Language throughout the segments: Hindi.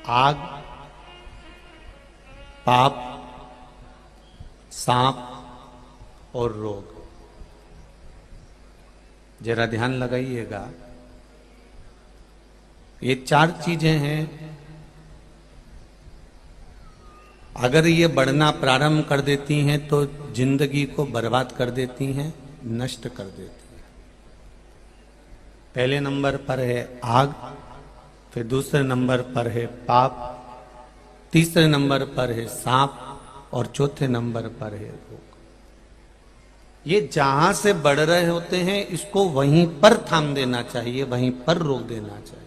आग, पाप, सांप और रोग। जरा ध्यान लगाइएगा, ये चार चीजें हैं। अगर ये बढ़ना प्रारंभ कर देती हैं तो जिंदगी को बर्बाद कर देती हैं, नष्ट कर देती हैं। पहले नंबर पर है आग, फिर दूसरे नंबर पर है पाप, तीसरे नंबर पर है सांप और चौथे नंबर पर है रोग। ये जहां से बढ़ रहे होते हैं इसको वहीं पर थाम देना चाहिए, वहीं पर रोक देना चाहिए।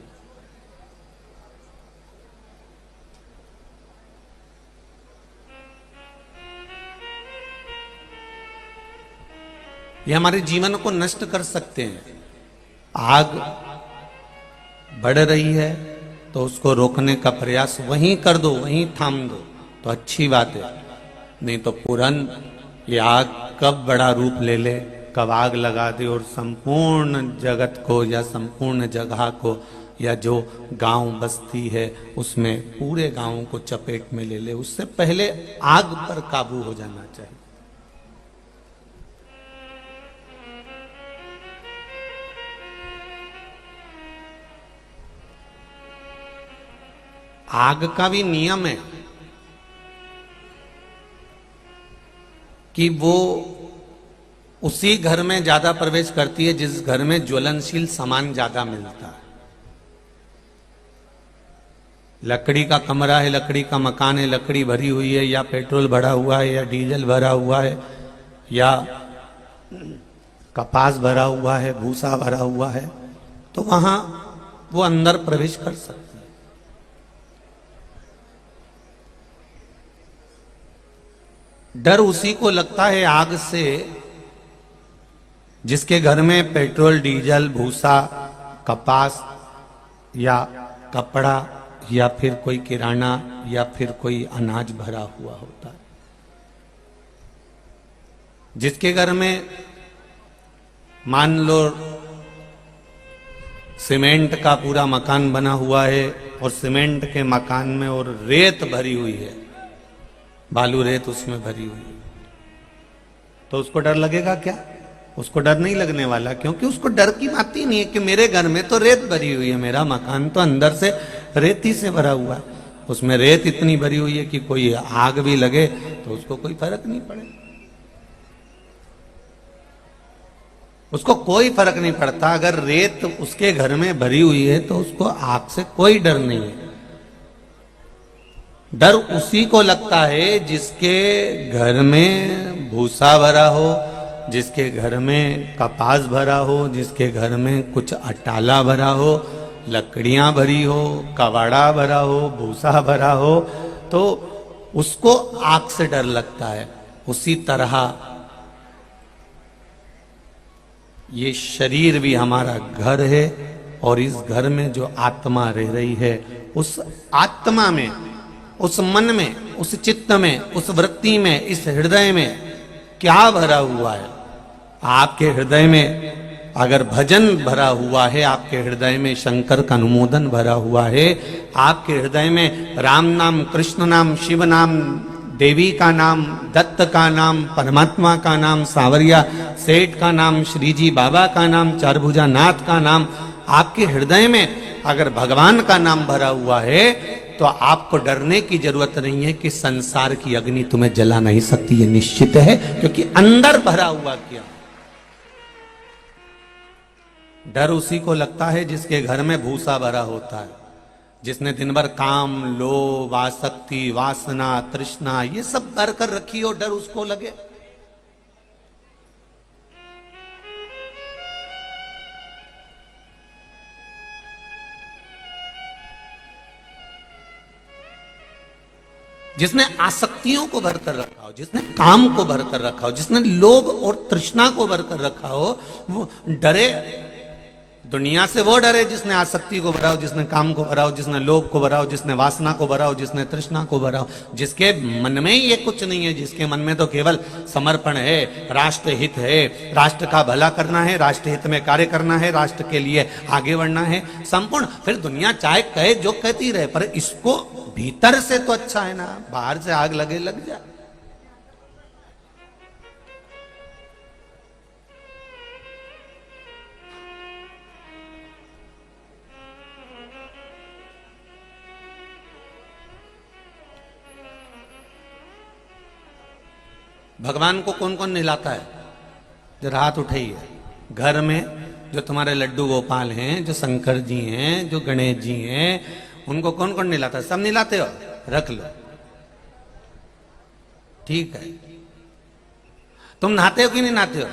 ये हमारे जीवन को नष्ट कर सकते हैं। आग बढ़ रही है तो उसको रोकने का प्रयास वहीं कर दो, वहीं थाम दो तो अच्छी बात है। नहीं तो तुरंत ये आग कब बड़ा रूप ले ले, कब आग लगा दे और संपूर्ण जगत को या संपूर्ण जगह को या जो गांव बस्ती है उसमें पूरे गांव को चपेट में ले ले। उससे पहले आग पर काबू हो जाना चाहिए। आग का भी नियम है कि वो उसी घर में ज्यादा प्रवेश करती है जिस घर में ज्वलनशील सामान ज्यादा मिलता है। लकड़ी का कमरा है, लकड़ी का मकान है, लकड़ी भरी हुई है, या पेट्रोल भरा हुआ है, या डीजल भरा हुआ है, या कपास भरा हुआ है, भूसा भरा हुआ है, तो वहां वो अंदर प्रवेश कर सकते। डर उसी को लगता है आग से जिसके घर में पेट्रोल, डीजल, भूसा, कपास या कपड़ा या फिर कोई किराना या फिर कोई अनाज भरा हुआ होता है। जिसके घर में मान लो सीमेंट का पूरा मकान बना हुआ है और सीमेंट के मकान में और रेत भरी हुई है, बालू रेत उसमें भरी हुई है, तो उसको डर लगेगा क्या? उसको डर नहीं लगने वाला, क्योंकि उसको डर की बात ही नहीं है कि मेरे घर में तो रेत भरी हुई है, मेरा मकान तो अंदर से रेती से भरा हुआ है, उसमें रेत इतनी भरी हुई है कि कोई आग भी लगे तो उसको कोई फर्क नहीं पड़े। उसको कोई फर्क नहीं पड़ता। अगर रेत उसके घर में भरी हुई है तो उसको आग से कोई डर नहीं है। डर उसी को लगता है जिसके घर में भूसा भरा हो, जिसके घर में कपास भरा हो, जिसके घर में कुछ अटाला भरा हो, लकड़ियां भरी हो, कबाड़ा भरा हो, भूसा भरा हो, तो उसको आग से डर लगता है। उसी तरह ये शरीर भी हमारा घर है और इस घर में जो आत्मा रह रही है, उस आत्मा में, उस मन में, उस चित्त में, उस वृत्ति में, इस हृदय में क्या भरा हुआ है? आपके हृदय में अगर भजन भरा हुआ है, आपके हृदय में शंकर का अनुमोदन भरा हुआ है, आपके हृदय में राम नाम, कृष्ण नाम, शिव नाम, देवी का नाम, दत्त का नाम, परमात्मा का नाम, सावरिया सेठ का नाम, श्रीजी बाबा का नाम, चारभुजा नाथ का नाम, आपके हृदय में अगर भगवान का नाम भरा हुआ है तो आपको डरने की जरूरत नहीं है कि संसार की अग्नि तुम्हें जला नहीं सकती। ये निश्चित है, क्योंकि अंदर भरा हुआ क्या। डर उसी को लगता है जिसके घर में भूसा भरा होता है, जिसने दिन भर काम, लोभ, आसक्ति, वासना, तृष्णा ये सब भर कर रखी हो, डर उसको लगे। जिसने आसक्तियों को भरकर रखा हो, जिसने काम को भरकर रखा हो, जिसने लोभ और तृष्णा को भरकर रखा हो, वो डरे। दुनिया से वो डरे जिसने आसक्ति को भरा हो, जिसने काम को भरा हो, जिसने लोभ को भरा हो, जिसने वासना को भरा हो, जिसने तृष्णा को भरा हो, जिसके मन में ये कुछ नहीं है, जिसके मन में तो केवल समर्पण है, राष्ट्र हित है, राष्ट्र का भला करना है, राष्ट्र हित में कार्य करना है, राष्ट्र के लिए आगे बढ़ना है संपूर्ण। फिर दुनिया चाहे कहे जो कहती रहे, पर इसको भीतर से तो अच्छा है ना, बाहर से आग लगे लग जाए। भगवान को कौन कौन नहलाता है? जरा हाथ उठाइए। घर में जो तुम्हारे लड्डू गोपाल हैं, जो शंकर जी हैं, जो गणेश जी हैं, उनको कौन कौन नहलाता है? सब नहलाते हो? रख लो, ठीक है। तुम नहाते हो कि नहीं नहाते हो?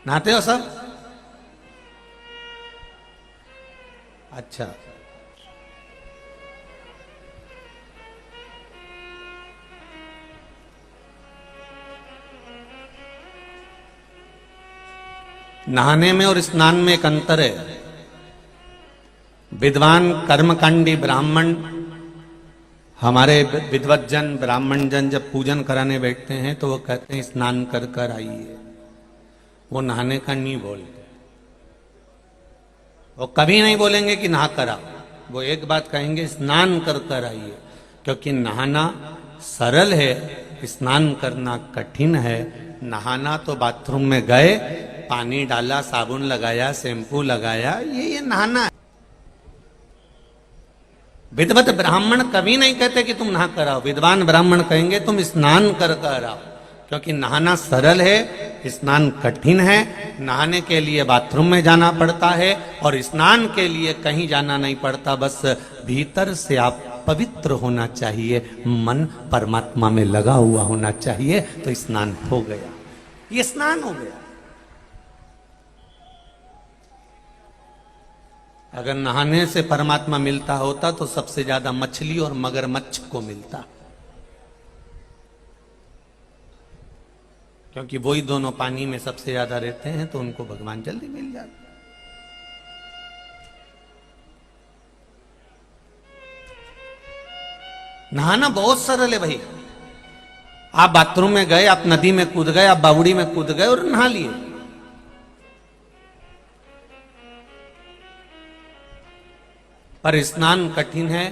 नहाते हो सब? अच्छा, नहाने में और स्नान में एक अंतर है। विद्वान कर्मकांडी ब्राह्मण, हमारे विद्वज्जन ब्राह्मण जन जब पूजन कराने बैठते हैं तो वो कहते हैं स्नान कर कर आइए। वो नहाने का नहीं बोलते, वो कभी नहीं बोलेंगे कि नहा कर आओ। वो एक बात कहेंगे, स्नान कर कर आइए, क्योंकि नहाना सरल है, स्नान करना कठिन है। नहाना तो बाथरूम में गए, पानी डाला, साबुन लगाया, शैम्पू लगाया, ये नहाना है। विद्वत ब्राह्मण कभी नहीं कहते कि तुम नहा कर आओ। विद्वान ब्राह्मण कहेंगे तुम स्नान कर कर आओ, क्योंकि नहाना सरल है, स्नान कठिन है। नहाने के लिए बाथरूम में जाना पड़ता है और स्नान के लिए कहीं जाना नहीं पड़ता। बस भीतर से आप पवित्र होना चाहिए, मन परमात्मा में लगा हुआ होना चाहिए, तो स्नान हो गया, ये स्नान हो गया। अगर नहाने से परमात्मा मिलता होता तो सबसे ज्यादा मछली और मगरमच्छ को मिलता, क्योंकि वही दोनों पानी में सबसे ज्यादा रहते हैं, तो उनको भगवान जल्दी मिल जाते। नहाना बहुत सरल है भाई। आप बाथरूम में गए, आप नदी में कूद गए, आप बावड़ी में कूद गए और नहा लिए। पर स्नान कठिन है।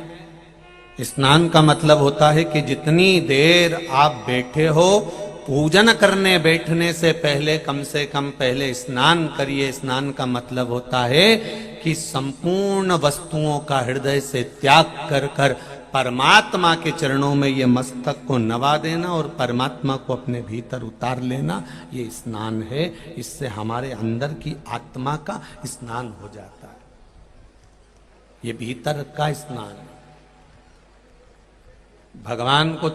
स्नान का मतलब होता है कि जितनी देर आप बैठे हो, पूजन करने बैठने से पहले कम से कम पहले स्नान करिए। स्नान का मतलब होता है कि संपूर्ण वस्तुओं का हृदय से त्याग कर कर परमात्मा के चरणों में ये मस्तक को नवा देना और परमात्मा को अपने भीतर उतार लेना, ये स्नान है। इससे हमारे अंदर की आत्मा का स्नान हो जाता है। ये भीतर का स्नान है। भगवान को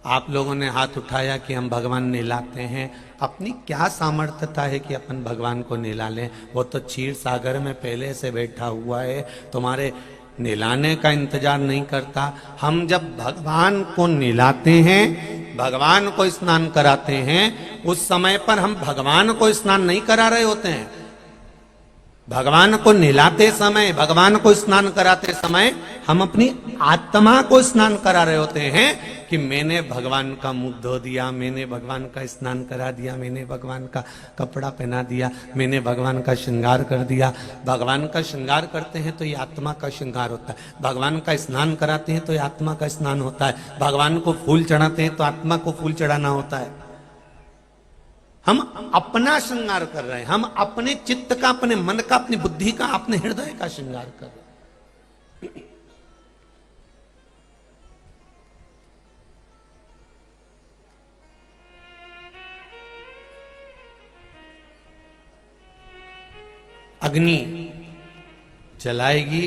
आप लोगों ने हाथ उठाया कि हम भगवान नहलाते हैं। अपनी क्या सामर्थ्यता है कि अपन भगवान को नहला लें? वो तो क्षीर सागर में पहले से बैठा हुआ है, तुम्हारे नहलाने का इंतजार नहीं करता। हम जब भगवान को नहलाते हैं, भगवान को स्नान कराते हैं, उस समय पर हम भगवान को स्नान नहीं करा रहे होते हैं। भगवान को नहलाते समय, भगवान को स्नान कराते समय हम अपनी आत्मा को स्नान करा रहे होते हैं कि मैंने भगवान का मुख धो दिया, मैंने भगवान का स्नान करा दिया, मैंने भगवान का कपड़ा पहना दिया, मैंने भगवान का श्रृंगार कर दिया। भगवान का श्रृंगार करते हैं तो ये आत्मा का श्रृंगार होता है। भगवान का स्नान कराते हैं तो ये आत्मा का स्नान होता है। भगवान को फूल चढ़ाते हैं तो आत्मा को फूल चढ़ाना होता है। हम अपना श्रृंगार कर रहे हैं, हम अपने चित्त का, अपने मन का, अपनी बुद्धि का, अपने हृदय का श्रृंगार कर रहे हैं। अग्नि जलाएगी,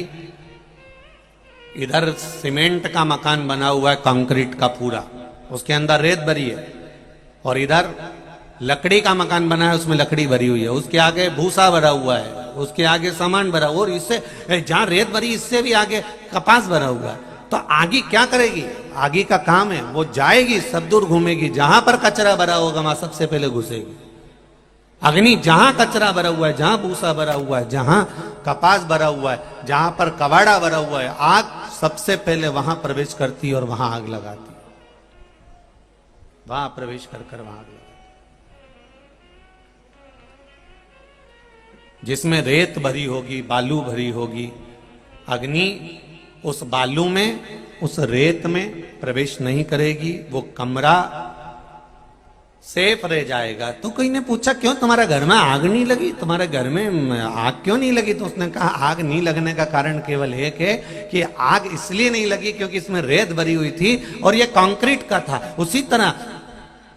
इधर सीमेंट का मकान बना हुआ है, कंक्रीट का पूरा, उसके अंदर रेत भरी है, और इधर लकड़ी का मकान बना है, उसमें लकड़ी भरी हुई है, उसके आगे भूसा भरा हुआ है, उसके आगे सामान भरा हुआ, और इससे जहां रेत भरी इससे भी आगे कपास भरा हुआ है। तो आगी क्या करेगी? आगी का काम है वो जाएगी, सब दूर घूमेगी, जहां पर कचरा भरा होगा वहां सबसे पहले घुसेगी। अग्नि जहां कचरा भरा हुआ है, जहां भूसा भरा हुआ है, जहां कपास भरा हुआ है, जहां पर कबाड़ा भरा हुआ है, आग सबसे पहले वहां प्रवेश करती है और वहां आग लगाती है। वहां प्रवेश कर कर वहां आग लगाती। जिसमें रेत भरी होगी, बालू भरी होगी, अग्नि उस बालू में, उस रेत में प्रवेश नहीं करेगी, वो कमरा सेफ रह जाएगा। तो कोई ने पूछा क्यों तुम्हारे घर में आग नहीं लगी, तुम्हारे घर में आग क्यों नहीं लगी? तो उसने कहा आग नहीं लगने का कारण केवल एक है कि आग इसलिए नहीं लगी क्योंकि इसमें रेत भरी हुई थी और यह कंक्रीट का था। उसी तरह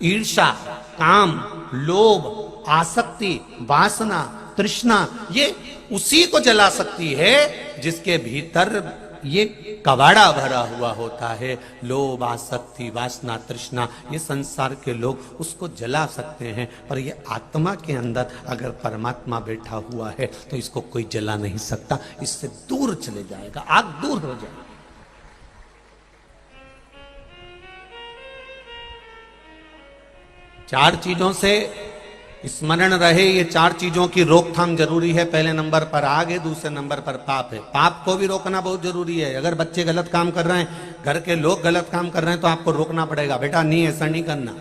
ईर्ष्या, काम, लोभ, आसक्ति, वासना, तृष्णा, ये उसी को जला सकती है जिसके भीतर ये कबाड़ा भरा हुआ होता है। लोभ, आसक्ति, वासना, तृष्णा, ये संसार के लोग उसको जला सकते हैं, पर ये आत्मा के अंदर अगर परमात्मा बैठा हुआ है तो इसको कोई जला नहीं सकता, इससे दूर चले जाएगा, आग दूर हो जाएगी। चार चीजों से स्मरण रहे, ये चार चीजों की रोकथाम जरूरी है। पहले नंबर पर आग है, दूसरे नंबर पर पाप है। पाप को भी रोकना बहुत जरूरी है। अगर बच्चे गलत काम कर रहे हैं, घर के लोग गलत काम कर रहे हैं, तो आपको रोकना पड़ेगा, बेटा नहीं, ऐसा नहीं करना,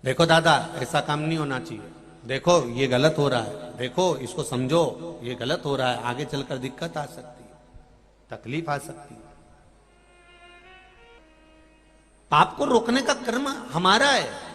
देखो दादा ऐसा काम नहीं होना चाहिए, देखो ये गलत हो रहा है, देखो इसको समझो ये गलत हो रहा है, आगे चलकर दिक्कत आ सकती है, तकलीफ आ सकती है। पाप को रोकने का कर्म हमारा है।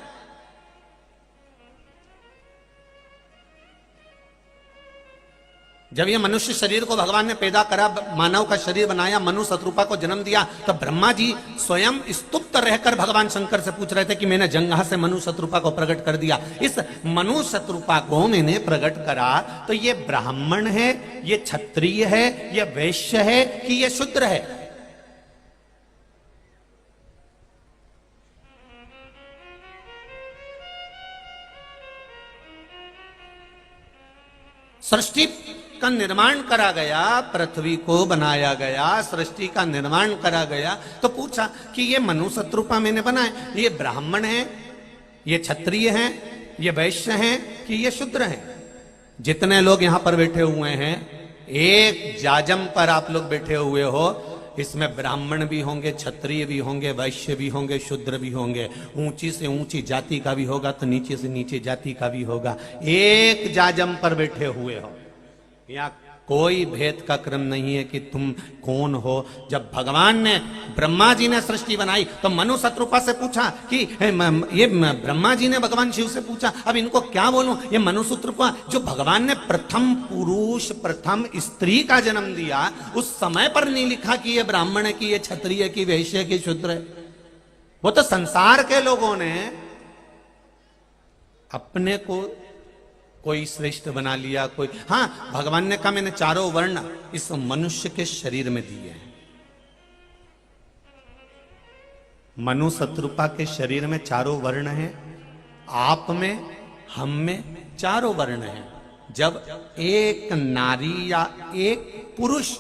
जब ये मनुष्य शरीर को भगवान ने पैदा करा, मानव का शरीर बनाया, मनु शत्रुपा को जन्म दिया, तो ब्रह्मा जी स्वयं स्तुप्त रहकर भगवान शंकर से पूछ रहे थे कि मैंने जंघा से मनु शत्रुपा को प्रकट कर दिया। इस मनु शत्रुपा को मैंने प्रकट करा तो ये ब्राह्मण है, ये क्षत्रिय है, ये वैश्य है कि ये शूद्र है? सृष्टि का निर्माण करा गया, पृथ्वी को बनाया गया, सृष्टि का निर्माण करा गया, तो पूछा कि ये मनु शत्रुपा मैंने बनाए, ये ब्राह्मण है, ये क्षत्रिय हैं, ये वैश्य हैं कि ये शूद्र हैं? जितने लोग यहां पर बैठे हुए हैं, एक जाजम पर आप लोग बैठे हुए हो, इसमें ब्राह्मण भी होंगे, क्षत्रिय भी होंगे, वैश्य भी होंगे, शूद्र भी होंगे, ऊंची से ऊंची जाति का भी होगा तो नीचे से नीचे जाति का भी होगा। एक जाजम पर बैठे हुए हो, यहाँ कोई भेद का क्रम नहीं है कि तुम कौन हो। जब भगवान ने, ब्रह्मा जी ने सृष्टि बनाई तो मनु शत्रुपा से पूछा कि ये ब्रह्मा जी ने भगवान शिव से पूछा, अब इनको क्या बोलूं? ये मनु शत्रुपा जो भगवान ने प्रथम पुरुष, प्रथम स्त्री का जन्म दिया, उस समय पर नहीं लिखा कि ये ब्राह्मण है, कि ये क्षत्रिय, की वैश्य, की शूद्र है। वो तो संसार के लोगों ने अपने को कोई श्रेष्ठ बना लिया, कोई, हाँ भगवान ने कहा मैंने चारों वर्ण इस मनुष्य के शरीर में दिए हैं। मनु शत्रुपा के शरीर में चारों वर्ण हैं, आप में, हम में चारों वर्ण हैं। जब एक नारी या एक पुरुष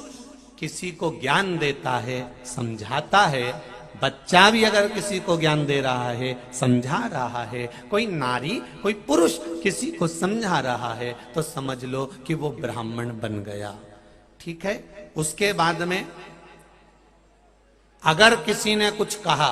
किसी को ज्ञान देता है, समझाता है, बच्चा भी अगर किसी को ज्ञान दे रहा है, समझा रहा है, कोई नारी, कोई पुरुष किसी को समझा रहा है, तो समझ लो कि वो ब्राह्मण बन गया। ठीक है, उसके बाद में अगर किसी ने कुछ कहा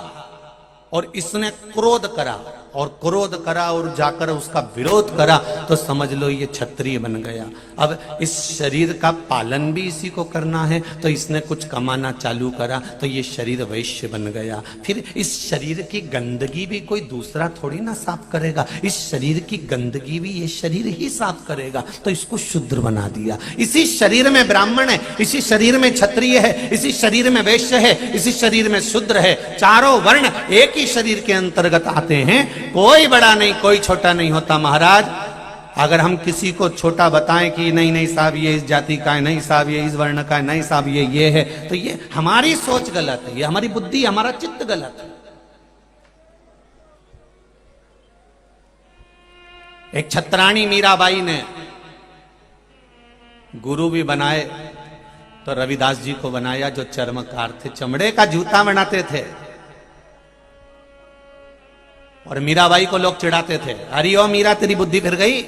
और इसने क्रोध करा और जाकर उसका विरोध करा, तो समझ लो ये क्षत्रिय बन गया। अब इस शरीर का पालन भी इसी को करना है, तो इसने कुछ कमाना चालू करा तो ये शरीर वैश्य बन गया। फिर इस शरीर की गंदगी भी कोई दूसरा थोड़ी ना साफ करेगा, इस शरीर की गंदगी भी ये शरीर ही साफ करेगा, तो इसको शूद्र बना दिया। इसी शरीर में ब्राह्मण है, इसी शरीर में क्षत्रिय है, इसी शरीर में वैश्य है, इसी शरीर में शूद्र है। चारों वर्ण एक ही शरीर के अंतर्गत आते हैं, कोई बड़ा नहीं, कोई छोटा नहीं होता। महाराज, अगर हम किसी को छोटा बताएं कि नहीं नहीं साहब ये इस जाति का है, नहीं साहब ये इस वर्ण का है, नहीं साहब ये है, तो ये हमारी सोच गलत है, ये हमारी बुद्धि, हमारा चित्त गलत है। एक छत्राणी मीराबाई ने गुरु भी बनाए तो रविदास जी को बनाया जो चर्मकार थे, चमड़े का जूता बनाते थे। और मीराबाई को लोग चिढ़ाते थे, अरे ओ मीरा तेरी बुद्धि फिर गई,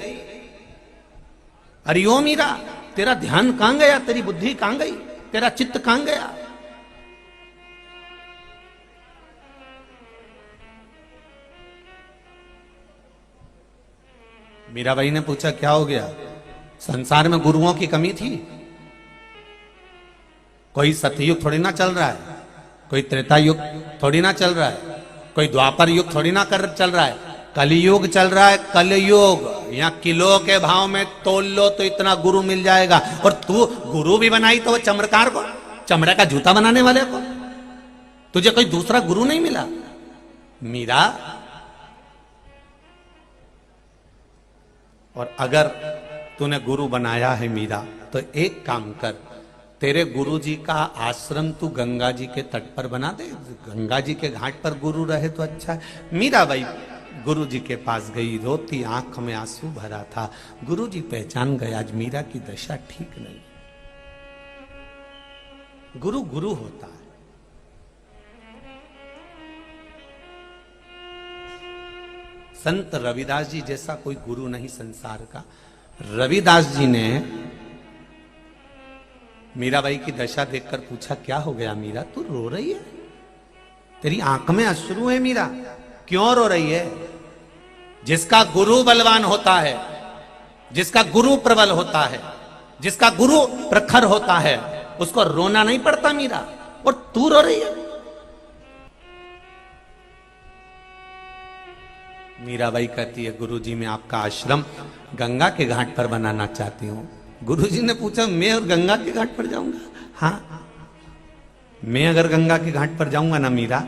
अरे ओ मीरा तेरा ध्यान कहां गया, तेरी बुद्धि कहां गई, तेरा चित्त कहां गया। मीराबाई ने पूछा क्या हो गया, संसार में गुरुओं की कमी थी? कोई सतयुग थोड़ी ना चल रहा है, कोई त्रेता युग थोड़ी ना चल रहा है, कोई द्वापर युग थोड़ी ना कर चल रहा है, कलयुग चल रहा है। कलयुग यहाँ किलो के भाव में तोल लो तो इतना गुरु मिल जाएगा। और तू गुरु भी बनाई तो वो चमड़कार को, चमड़े का जूता बनाने वाले को, तुझे कोई दूसरा गुरु नहीं मिला। मीरा, और अगर तूने गुरु बनाया है मीरा, तो एक काम कर, तेरे गुरु जी का आश्रम तू गंगा जी के तट पर बना दे, गंगा जी के घाट पर गुरु रहे तो अच्छा है। मीराबाई गुरु जी के पास गई, रोती, आंख में आंसू भरा था। गुरु जी पहचान गए आज मीरा की दशा ठीक नहीं। गुरु गुरु होता है। संत रविदास जी जैसा कोई गुरु नहीं संसार का। रविदास जी ने मीराबाई की दशा देखकर पूछा, क्या हो गया मीरा, तू रो रही है, तेरी आंख में अश्रु है मीरा, क्यों रो रही है? जिसका गुरु बलवान होता है, जिसका गुरु प्रबल होता है, जिसका गुरु प्रखर होता है, उसको रोना नहीं पड़ता मीरा, और तू रो रही है। मीराबाई कहती है, गुरुजी मैं आपका आश्रम गंगा के घाट पर बनाना चाहती हूं। गुरुजी ने पूछा, मैं और गंगा के घाट पर जाऊंगा? हाँ, मैं अगर गंगा के घाट पर जाऊंगा ना मीरा,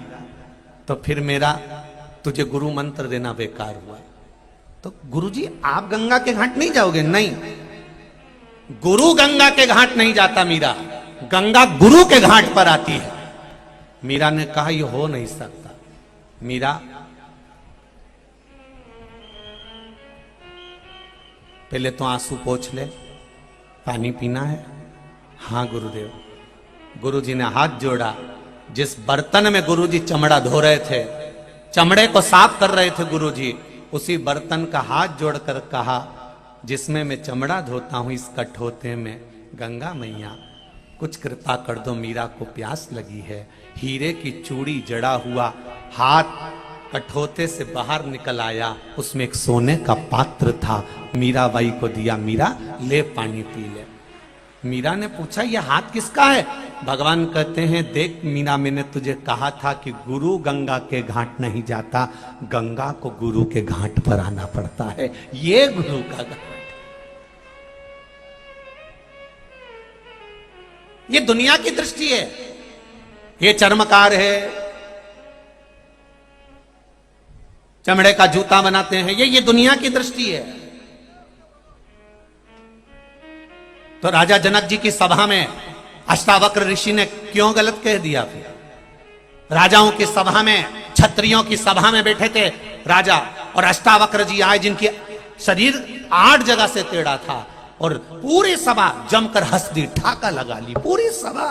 तो फिर मेरा तुझे गुरु मंत्र देना बेकार हुआ। तो गुरुजी आप गंगा के घाट नहीं जाओगे? नहीं, गुरु गंगा के घाट नहीं जाता मीरा, गंगा गुरु के घाट पर आती है। मीरा ने कहा, यह हो नहीं सकता। मीरा, पहले तो आंसू पोंछ ले, पानी पीना है? हाँ गुरुदेव। गुरुजी ने हाथ जोड़ा। जिस बर्तन में गुरुजी चमड़ा धो रहे थे, चमड़े को साफ कर रहे थे गुरुजी, उसी बर्तन का हाथ जोड़कर कहा, जिसमें मैं चमड़ा धोता हूं इस कठोते में, गंगा मैया कुछ कृपा कर दो, मीरा को प्यास लगी है। हीरे की चूड़ी जड़ा हुआ हाथ कठोते से बाहर निकल आया, उसमें एक सोने का पात्र था, मीराबाई को दिया, मीरा ले पानी पी ले। मीरा ने पूछा, यह हाथ किसका है? भगवान कहते हैं, देख मीरा, मैंने तुझे कहा था कि गुरु गंगा के घाट नहीं जाता, गंगा को गुरु के घाट पर आना पड़ता है, ये गुरु का घाट। ये दुनिया की दृष्टि है, ये चर्मकार है, चमड़े का जूता बनाते हैं, ये दुनिया की दृष्टि है। तो राजा जनक जी की सभा में अष्टावक्र ऋषि ने क्यों गलत कह दिया? फिर राजाओं की सभा में, क्षत्रियों की सभा में बैठे थे राजा, और अष्टावक्र जी आए, जिनकी शरीर 8 जगह से टेढ़ा था, और पूरी सभा जमकर हंस दी, ठाका लगा ली पूरी सभा,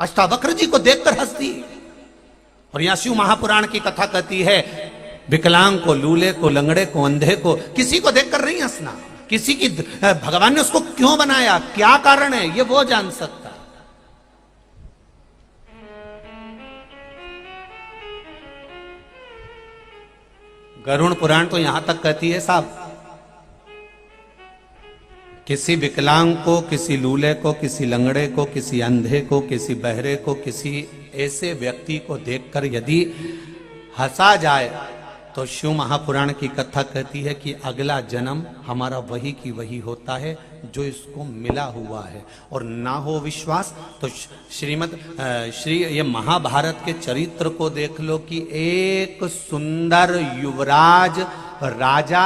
अष्टावक्र जी को देखकर हंस दी। और यहां शिव महापुराण की कथा कहती है, विकलांग को, लूले को, लंगड़े को, अंधे को, किसी को देखकर नहीं हंसना, किसी की, भगवान ने उसको क्यों बनाया, क्या कारण है, ये वो जान सकता। गरुड़ पुराण तो यहां तक कहती है साहब, किसी विकलांग को, किसी लूले को, किसी लंगड़े को, किसी अंधे को, किसी बहरे को, किसी ऐसे व्यक्ति को देखकर यदि हंसा जाए, तो शिव महापुराण की कथा कहती है कि अगला जन्म हमारा वही की वही होता है जो इसको मिला हुआ है। और ना हो विश्वास तो ये महाभारत के चरित्र को देख लो कि एक सुंदर युवराज राजा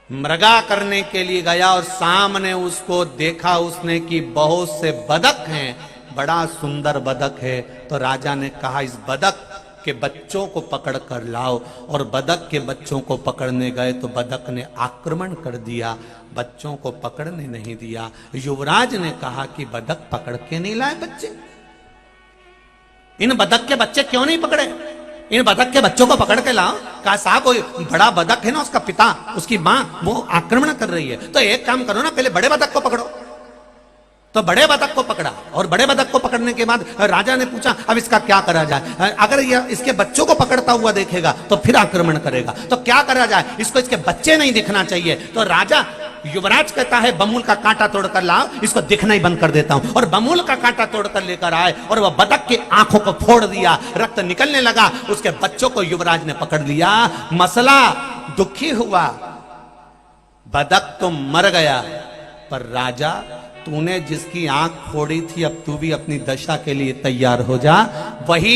मृगा करने के लिए गया, और सामने उसको देखा उसने कि बहुत से बदक हैं, बड़ा सुंदर बदक है। तो राजा ने कहा, इस बदक के बच्चों को पकड़ कर लाओ। और बदक के बच्चों को पकड़ने गए तो बदक ने आक्रमण कर दिया, बच्चों को पकड़ने नहीं दिया। युवराज ने कहा कि बदक पकड़ के नहीं लाए बच्चे, इन बदक के बच्चे क्यों नहीं पकड़े, इन बदक के बच्चों को पकड़ के लाओ। कहा साहब कोई बड़ा बदक है ना, उसका पिता उसकी मां वो आक्रमण कर रही है, तो एक काम करो ना, पहले बड़े बदक को पकड़ो। तो बड़े बदक को पकड़ा, और बड़े बदक को पकड़ने के बाद राजा ने पूछा अब इसका क्या करा जाए, अगर यह इसके बच्चों को पकड़ता हुआ देखेगा तो फिर आक्रमण करेगा, तो क्या करा जाए, इसको इसके बच्चे नहीं दिखना चाहिए। तो राजा युवराज कहता है बमूल का कांटा तोड़कर लाओ, इसको दिखना ही बंद कर देता हूं। और बमूल का कांटा तोड़कर लेकर आए और वह बदक की आंखों को फोड़ दिया, रक्त निकलने लगा, उसके बच्चों को युवराज ने पकड़ लिया। मसला दुखी हुआ, बदक तो मर गया, पर राजा तूने जिसकी आंख फोड़ी थी अब तू भी अपनी दशा के लिए तैयार हो जा। वही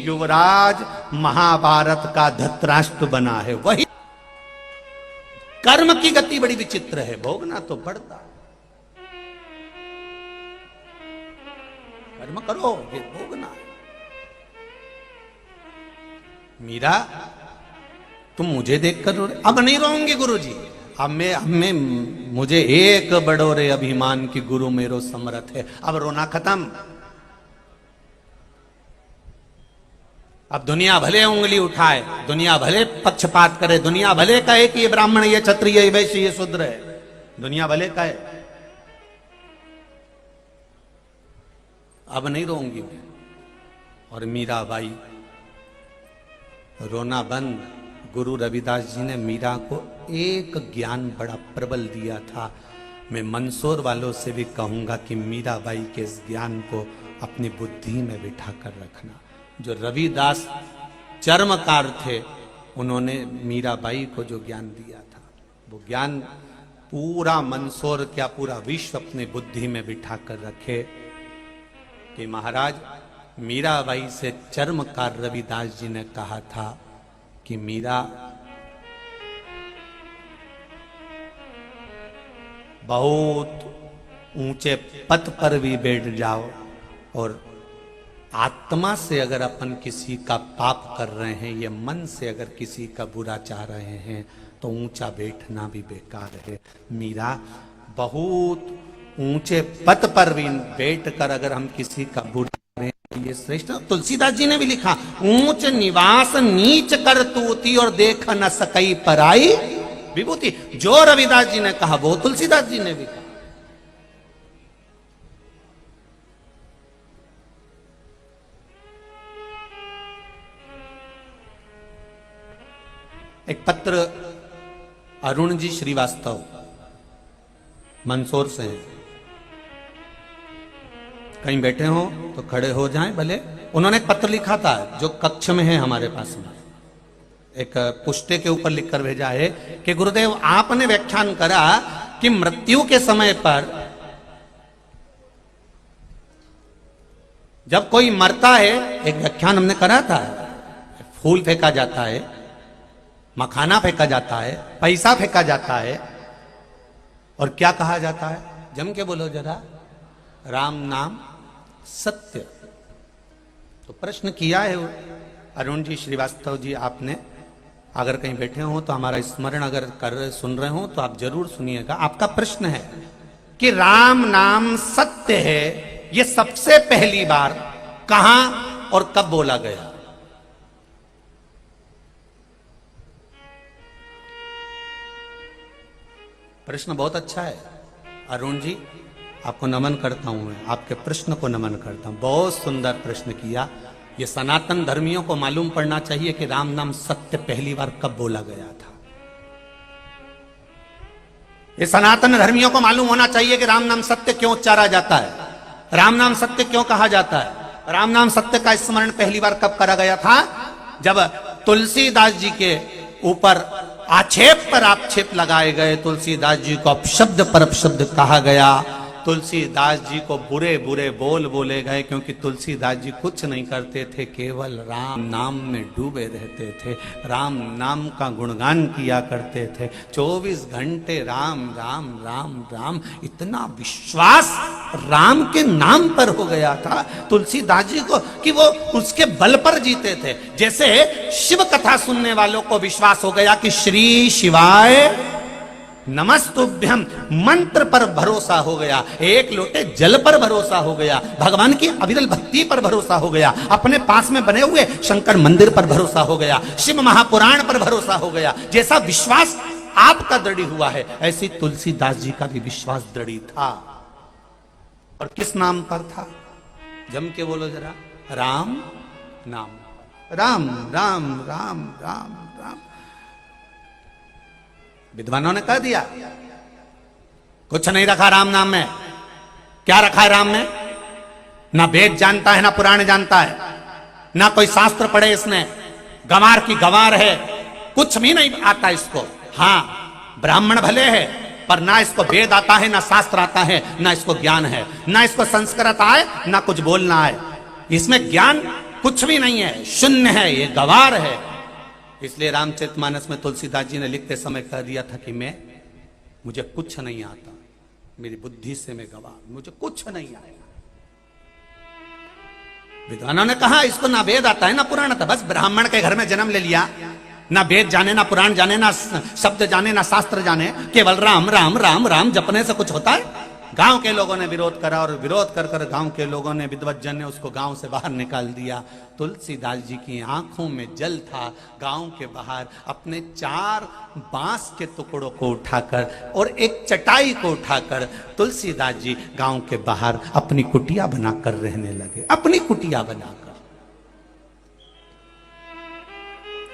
युवराज महाभारत का धृतराष्ट्र बना है। वही कर्म की गति बड़ी विचित्र है, भोगना तो पड़ता, कर्म करो ये भोगना है। मीरा तुम मुझे देखकर अब नहीं रोऊंगी गुरुजी, अब मैं मुझे एक बड़ोरे अभिमान की गुरु मेरो समर्थ है, अब रोना खत्म। अब दुनिया भले उंगली उठाए, दुनिया भले पक्षपात करे, दुनिया भले कहे कि ये ब्राह्मण ये क्षत्रिय ये वैश्य ये शूद्र है, दुनिया भले कहे, अब नहीं रोऊंगी मैं। और मीराबाई रोना बंद। गुरु रविदास जी ने मीरा को एक ज्ञान बड़ा प्रबल दिया था। मैं मंदसौर वालों से भी कहूंगा कि मीराबाई के इस ज्ञान को अपनी बुद्धि में बिठा कर रखना। जो रविदास चर्मकार थे उन्होंने मीराबाई को जो ज्ञान दिया था, वो ज्ञान पूरा मंदसौर क्या पूरा विश्व अपनी बुद्धि में बिठा कर रखे कि महाराज मीराबाई से चर्मकार रविदास जी ने कहा था कि मीरा बहुत ऊंचे पद पर भी बैठ जाओ, और आत्मा से अगर अपन किसी का पाप कर रहे हैं, ये मन से अगर किसी का बुरा चाह रहे हैं तो ऊंचा बैठना भी बेकार है। मीरा बहुत ऊंचे पद पर भी बैठ कर अगर हम किसी का बुरा करें, ये श्रेष्ठ। तुलसीदास जी ने भी लिखा, ऊंच निवास नीच कर तूती और देख न सकई पराई विभूति। जो रविदास जी ने कहा वो तुलसीदास जी ने भी कहा। एक पत्र अरुण जी श्रीवास्तव मंदसौर से हैं, कहीं बैठे हो तो खड़े हो जाएं भले। उन्होंने एक पत्र लिखा था जो कक्ष में है हमारे पास में, एक पुष्टे के ऊपर लिखकर भेजा है कि गुरुदेव आपने व्याख्यान करा कि मृत्यु के समय पर जब कोई मरता है, एक व्याख्यान हमने करा था, फूल फेंका जाता है, मखाना फेंका जाता है, पैसा फेंका जाता है, और क्या कहा जाता है, जम के बोलो जरा, राम नाम सत्य। तो प्रश्न किया है अरुण जी श्रीवास्तव जी आपने, अगर कहीं बैठे हो तो हमारा स्मरण अगर कर सुन रहे हो तो आप जरूर सुनिएगा। आपका प्रश्न है कि राम नाम सत्य है, ये सबसे पहली बार कहां और कब बोला गया? प्रश्न बहुत अच्छा है अरुण जी, आपको नमन करता हूं, मैं आपके प्रश्न को नमन करता हूं। बहुत सुंदर प्रश्न किया। ये सनातन धर्मियों को मालूम पड़ना चाहिए कि राम नाम सत्य पहली बार कब बोला गया था। ये सनातन धर्मियों को मालूम होना चाहिए कि राम नाम सत्य क्यों उच्चारा जाता है, राम नाम सत्य क्यों कहा जाता है। राम नाम सत्य का स्मरण पहली बार कब करा गया था? जब तुलसीदास जी के ऊपर आक्षेप पर आक्षेप लगाए गए, तुलसीदास जी को अपशब्द पर अपशब्द कहा गया, तुलसीदास जी को बुरे बुरे बोल बोले गए, क्योंकि तुलसीदास जी कुछ नहीं करते थे, केवल राम नाम में डूबे रहते थे, राम नाम का गुणगान किया करते थे, 24 घंटे राम राम राम राम। इतना विश्वास राम के नाम पर हो गया था तुलसीदास जी को, कि वो उसके बल पर जीते थे। जैसे शिव कथा सुनने वालों को विश्वास हो गया कि श्री शिवाय नमस्तुभ्यम, मंत्र पर भरोसा हो गया, एक लोटे जल पर भरोसा हो गया, भगवान की अविरल भक्ति पर भरोसा हो गया, अपने पास में बने हुए शंकर मंदिर पर भरोसा हो गया, शिव महापुराण पर भरोसा हो गया। जैसा विश्वास आपका दृढ़ हुआ है, ऐसी तुलसीदास जी का भी विश्वास दृढ़ था। और किस नाम पर था? जम के बोलो जरा, राम नाम। राम राम राम राम राम। विद्वानों ने कह दिया कुछ नहीं रखा राम नाम में। क्या रखा है राम में? ना वेद जानता है, ना पुराण जानता है, ना कोई शास्त्र पढ़े इसने, गंवार की गंवार है, कुछ भी नहीं आता इसको। हाँ, ब्राह्मण भले है, पर ना इसको वेद आता है, ना शास्त्र आता है, ना इसको ज्ञान है, ना इसको संस्कृत आए, ना कुछ बोलना आए, इसमें ज्ञान कुछ भी नहीं है, शून्य है, ये गंवार है। इसलिए रामचरितमानस में तुलसीदास जी ने लिखते समय कह दिया था कि मुझे कुछ नहीं आता, मेरी बुद्धि से मैं गवाह, मुझे कुछ नहीं आएगा। विद्वानों ने कहा इसको ना वेद आता है, ना पुराण आता, बस ब्राह्मण के घर में जन्म ले लिया, ना वेद जाने, ना पुराण जाने, ना शब्द जाने, ना शास्त्र जाने, केवल राम राम राम राम जपने से कुछ होता है? गांव के लोगों ने विरोध करा, और विरोध कर कर गांव के लोगों ने, विद्वज्जन ने उसको गांव से बाहर निकाल दिया। तुलसीदास जी की आंखों में जल था। गांव के बाहर अपने 4 बांस के टुकड़ों को उठाकर और एक चटाई को उठाकर तुलसीदास जी गांव के बाहर अपनी कुटिया बनाकर रहने लगे, अपनी कुटिया बनाकर।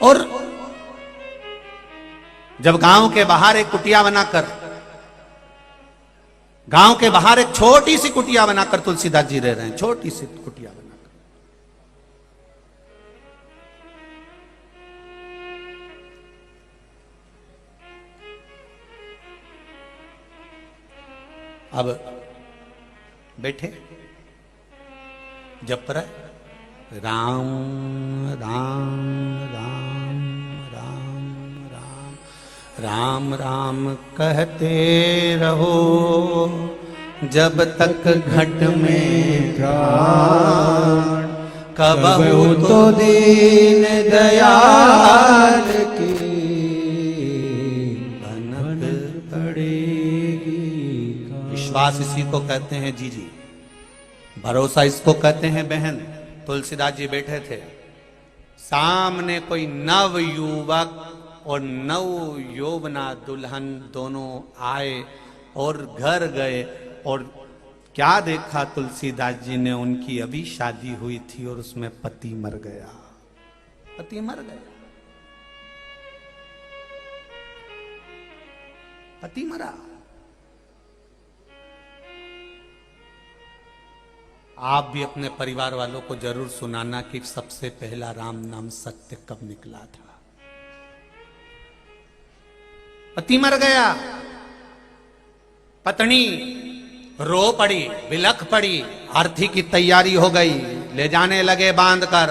और जब गांव के बाहर एक कुटिया बनाकर, गांव के बाहर एक छोटी सी कुटिया बनाकर तुलसीदास जी रह रहे हैं, छोटी सी कुटिया बनाकर। अब बैठे जप रहे राम राम राम राम राम राम राम कहते रहो जब तक घट में प्राण, कबहू तो दीन दयाल की भनक पड़ेगी। विश्वास इसी को कहते हैं जी, भरोसा इसको कहते हैं बहन। तुलसीदास जी बैठे थे, सामने कोई नव युवक और नव यौवना दुल्हन दोनों आए और घर गए, और क्या देखा तुलसीदास जी ने, उनकी अभी शादी हुई थी और उसमें पति मर गया, पति मर गया, पति मरा। आप भी अपने परिवार वालों को जरूर सुनाना कि सबसे पहला राम नाम सत्य कब निकला था। पति मर गया, पत्नी रो पड़ी, बिलख पड़ी, आरती की तैयारी हो गई, ले जाने लगे बांध कर।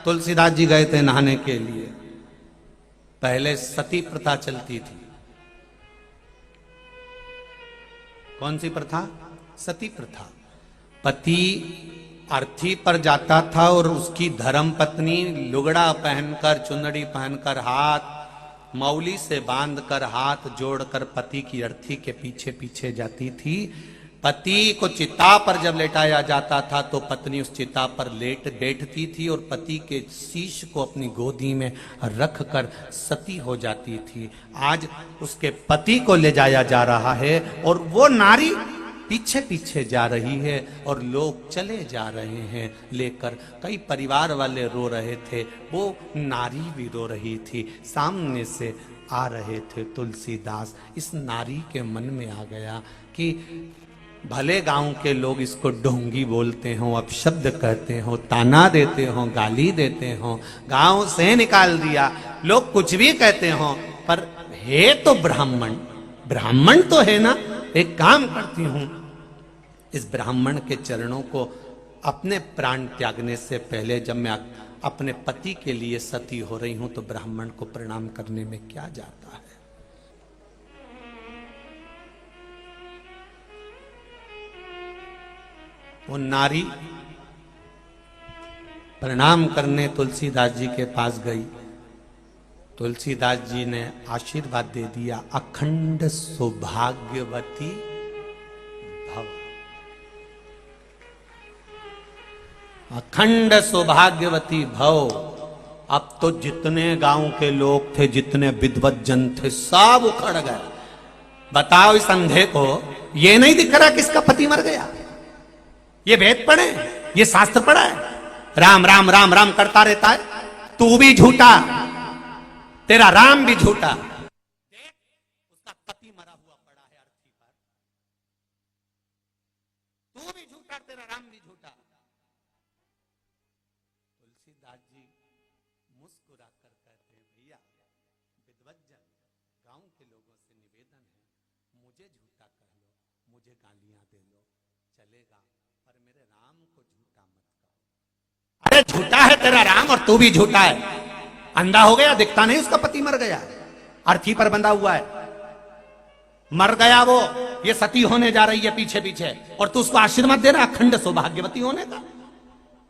तुलसीदास जी गए थे नहाने के लिए। पहले सती प्रथा चलती थी। कौन सी प्रथा? सती प्रथा। पति अर्थी पर जाता था और उसकी धर्म पत्नी लुगड़ा पहनकर, चुनरी पहनकर, हाथ मौली से बांधकर, हाथ जोड़कर पति की अर्थी के पीछे पीछे जाती थी। पति को चिता पर जब लेटाया जाता था तो पत्नी उस चिता पर लेट बैठती थी और पति के शीश को अपनी गोदी में रखकर सती हो जाती थी। आज उसके पति को ले जाया जा रहा है और वो नारी पीछे पीछे जा रही है और लोग चले जा रहे हैं लेकर। कई परिवार वाले रो रहे थे, वो नारी भी रो रही थी। सामने से आ रहे थे तुलसीदास। इस नारी के मन में आ गया कि भले गांव के लोग इसको ढोंगी बोलते हों, अपशब्द कहते हों, ताना देते हों, गाली देते हों, गांव से निकाल दिया, लोग कुछ भी कहते हों, पर है तो ब्राह्मण, ब्राह्मण तो है ना। एक काम करती हूं, इस ब्राह्मण के चरणों को अपने प्राण त्यागने से पहले, जब मैं अपने पति के लिए सती हो रही हूं, तो ब्राह्मण को प्रणाम करने में क्या जाता है। वो नारी प्रणाम करने तुलसीदास जी के पास गई। तुलसीदास जी ने आशीर्वाद दे दिया, अखंड सौभाग्यवती भव। अखंड सौभाग्यवती भव। अब तो जितने गांव के लोग थे, जितने विद्वत जन थे, सब उखड़ गए। बताओ इस अंधे को ये नहीं दिख रहा किसका पति मर गया? ये वेद पढ़े, ये शास्त्र पढ़ा है, राम राम राम राम करता रहता है। तू भी झूठा, तेरा राम भी झूठा। देख, उसका पति मरा हुआ पड़ा है अर्थी पर। तू भी झूठा, तेरा राम भी झूठा। तुलसीदास जी मुस्कुरा कर कहते हैं, भैया विद्वत जन, गांव के लोगों से निवेदन है, मुझे झूठा कह लो, मुझे गालियां दे लो, चलेगा, पर मेरे राम को झूठा मत कहो। अरे झूठा है तेरा राम और तू भी झूठा है। अंधा हो गया, दिखता नहीं उसका पति मर गया, अर्थी पर बंधा हुआ है, मर गया वो। ये सती होने जा रही है पीछे पीछे, और तू उसको आशीर्वाद दे रहा अखंड सौभाग्यवती होने का।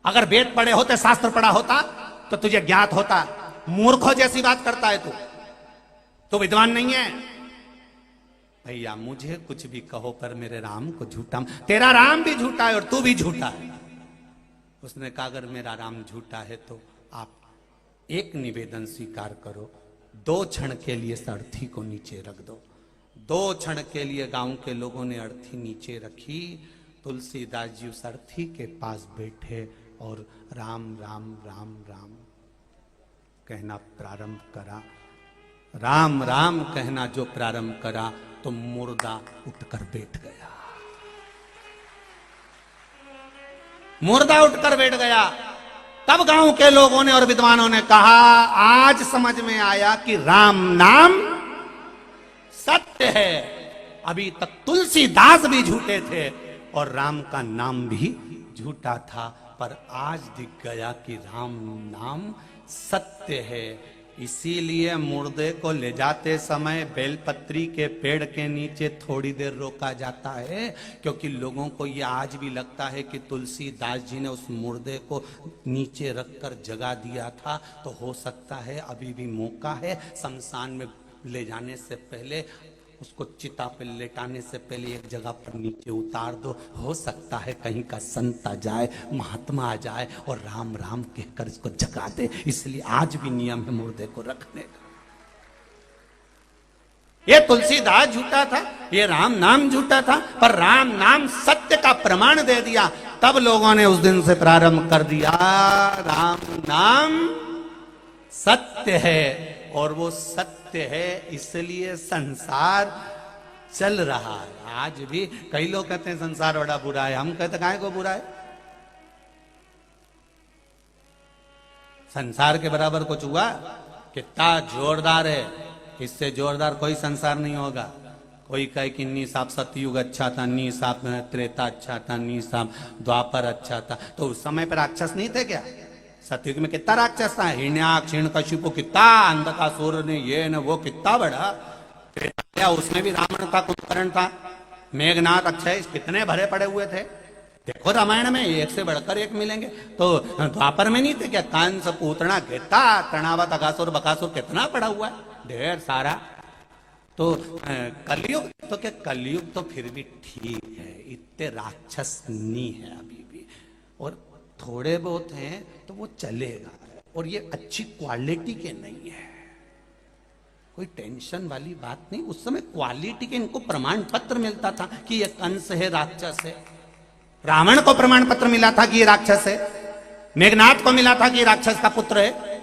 अगर वेद पढ़े होते, शास्त्र पढ़ा होता तो तुझे ज्ञात होता। मूर्खों जैसी बात करता है तू विद्वान नहीं है। भैया मुझे कुछ भी कहो, पर मेरे राम को झूठा, तेरा राम भी झूठा है और तू भी झूठा है। उसने कहा अगर मेरा राम झूठा है तो आप एक निवेदन स्वीकार करो, 2 क्षण के लिए इस अर्थी को नीचे रख दो। 2 क्षण के लिए गांव के लोगों ने अर्थी नीचे रखी। तुलसीदास जी उस अर्थी के पास बैठे और राम राम राम राम कहना प्रारंभ करा। राम राम कहना जो प्रारंभ करा तो मुर्दा उठकर बैठ गया। मुर्दा उठकर बैठ गया। तब गांव के लोगों ने और विद्वानों ने कहा, आज समझ में आया कि राम नाम सत्य है। अभी तक तुलसीदास भी झूठे थे और राम का नाम भी झूठा था, पर आज दिख गया कि राम नाम सत्य है। इसीलिए मुर्दे को ले जाते समय बेलपत्री के पेड़ के नीचे थोड़ी देर रोका जाता है, क्योंकि लोगों को ये आज भी लगता है कि तुलसीदास जी ने उस मुर्दे को नीचे रखकर जगा दिया था। तो हो सकता है अभी भी मौका है, शमशान में ले जाने से पहले, उसको चिता पे लेटाने से पहले एक जगह पर नीचे उतार दो। हो सकता है कहीं का संत आ जाए, महात्मा आ जाए और राम राम कहकर इसको जगा दे। इसलिए आज भी नियम है मुर्दे को रखने का। ये तुलसीदास झूठा था, ये राम नाम झूठा था, पर राम नाम सत्य का प्रमाण दे दिया। तब लोगों ने उस दिन से प्रारंभ कर दिया, राम नाम सत्य है और वो सत्य है, इसलिए संसार चल रहा है। आज भी कई लोग कहते हैं संसार बड़ा बुरा है, हम कहते काहे को बुरा है? संसार के बराबर कुछ हुआ? कितना जोरदार है, इससे जोरदार कोई संसार नहीं होगा। कोई कहे कि नी साहब सतयुग अच्छा था, नी साहब त्रेता अच्छा था, नी साहब द्वापर अच्छा था। तो उस समय पर राक्षस नहीं थे क्या? सतयुग में कितना राक्षस था, हिरण्याक्ष हिरण्यकशिपु, कितना अंधकासुर ने ये न वो, कितना बड़ा। उसमें भी रावण का कुंभकर्ण था, मेघनाथ, अक्षय, कितने भरे पड़े हुए थे। देखो रामायण में एक से बढ़कर एक मिलेंगे। तो द्वापर में नहीं थे क्या? कंस, पूतना, कितना तृणावत, अगासुर, बकासुर, कितना पड़ा हुआ है, ढेर सारा। तो कलयुग तो क्या, कलयुग तो फिर भी ठीक है, इतने राक्षस नहीं है अभी भी, और थोड़े बहुत हैं तो वो चलेगा, और ये अच्छी क्वालिटी के नहीं है, कोई टेंशन वाली बात नहीं। उस समय क्वालिटी के इनको प्रमाण पत्र मिलता था कि ये कंस है, राक्षस है। रावण को प्रमाण पत्र मिला था कि ये राक्षस है, मेघनाथ को मिला था कि ये राक्षस का पुत्र है।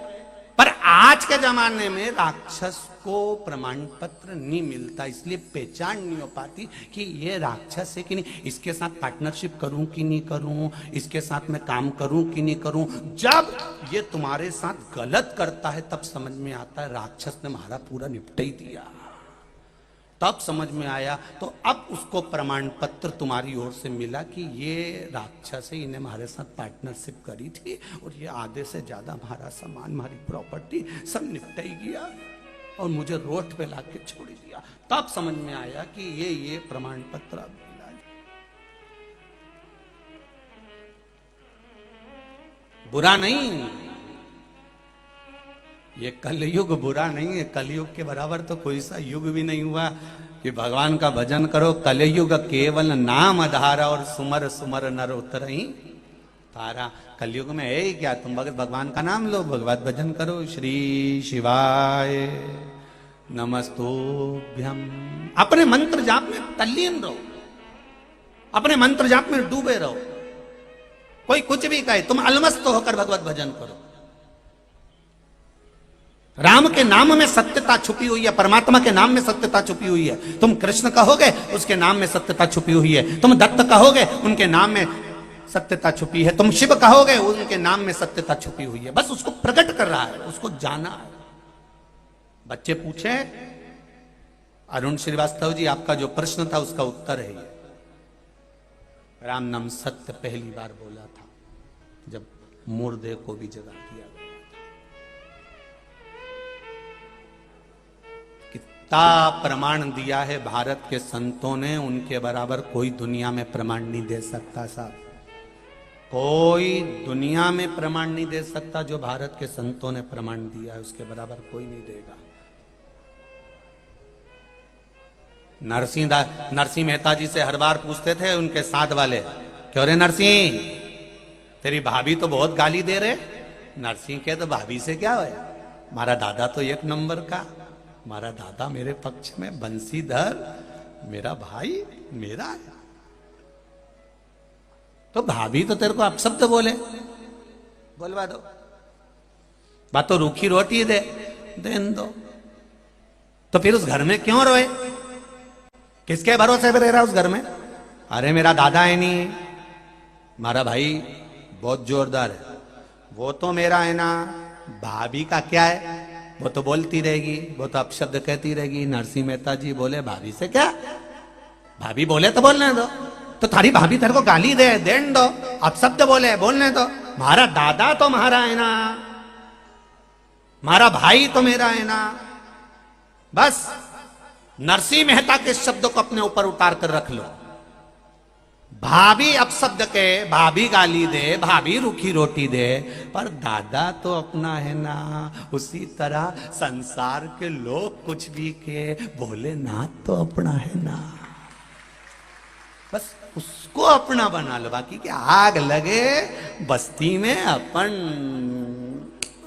पर आज के जमाने में राक्षस को प्रमाण पत्र नहीं मिलता, इसलिए पहचान नहीं हो पाती कि ये राक्षस है कि नहीं, इसके साथ पार्टनरशिप करूं कि नहीं करूं, इसके साथ मैं काम करूं कि नहीं करूं। जब ये तुम्हारे साथ गलत करता है तब समझ में आता है राक्षस ने हमारा पूरा निपटा ही दिया। तब समझ में आया, तो अब उसको प्रमाण पत्र तुम्हारी ओर से मिला कि ये राक्षस है, इन्हें हमारे साथ पार्टनरशिप करी थी और ये आधे से ज्यादा हमारा सामान, हमारी प्रॉपर्टी सब निपटा ही गया और मुझे रोड पे लाके छोड़ दिया। तब समझ में आया कि ये प्रमाण पत्र अब मिला। बुरा नहीं, ये कलयुग बुरा नहीं है। कलयुग के बराबर तो कोई सा युग भी नहीं हुआ कि भगवान का भजन करो। कलयुग केवल नाम आधारा और सुमर सुमर नर उतरई तारा। कलयुग में है ही क्या, तुम भगवान का नाम लो, भगवत भजन करो। श्री शिवाय नमस्तुभ्यम। अपने मंत्र जाप में तल्लीन रहो, अपने मंत्र जाप में डूबे रहो। कोई कुछ भी कहे, तुम अलमस्त होकर भगवत भजन करो। राम के नाम में सत्यता छुपी हुई है, परमात्मा के नाम में सत्यता छुपी हुई है। तुम कृष्ण कहोगे, उसके नाम में सत्यता छुपी हुई है। तुम दत्त कहोगे, उनके नाम में सत्यता छुपी है। तुम शिव कहोगे, उनके नाम में सत्यता छुपी हुई है। बस उसको प्रकट कर रहा है, उसको जाना है। बच्चे पूछे, अरुण श्रीवास्तव जी आपका जो प्रश्न था उसका उत्तर है ये। राम नाम सत्य पहली बार बोला था जब मुर्दे को भी जगा दिया गया था। कितना प्रमाण दिया है भारत के संतों ने, उनके बराबर कोई दुनिया में प्रमाण नहीं दे सकता साहब। कोई दुनिया में प्रमाण नहीं दे सकता जो भारत के संतों ने प्रमाण दिया है, उसके बराबर कोई नहीं देगा। नरसिंह मेहता जी से हर बार पूछते थे उनके साथ वाले, क्यों रे नरसिंह, तेरी भाभी तो बहुत गाली दे रहे। नरसिंह के तो भाभी से क्या है, हमारा दादा तो एक नंबर का, हमारा दादा मेरे पक्ष में, बंसीधर मेरा भाई मेरा है। तो भाभी तो तेरे को अपशब्द बोले, बोलवा दो। बात तो रूखी रोटी दे देन दो। तो फिर उस घर में क्यों रोए, किसके भरोसे पे रह रहा उस घर में? अरे मेरा दादा है नहीं, हमारा भाई बहुत जोरदार है, वो तो मेरा है ना। भाभी का क्या है, वो तो बोलती रहेगी, वो तो अपशब्द कहती रहेगी। नरसिंह मेहता जी बोले, भाभी से क्या, भाभी बोले तो बोलने दो। तो थारी भाभी तेरे को गाली दे देन दो, अपशब्द बोले बोलने दो। हमारा दादा तो हमारा है ना, हमारा भाई तो मेरा है ना। बस नरसिंह मेहता के शब्दों को अपने ऊपर उतार कर रख लो। भाभी अपशब्द के, भाभी गाली दे, भाभी रूखी रोटी दे, पर दादा तो अपना है ना। उसी तरह संसार के लोग कुछ भी के, भोलेनाथ तो अपना है ना। बस उसको अपना बना लो। बाकी के आग लगे बस्ती में, अपन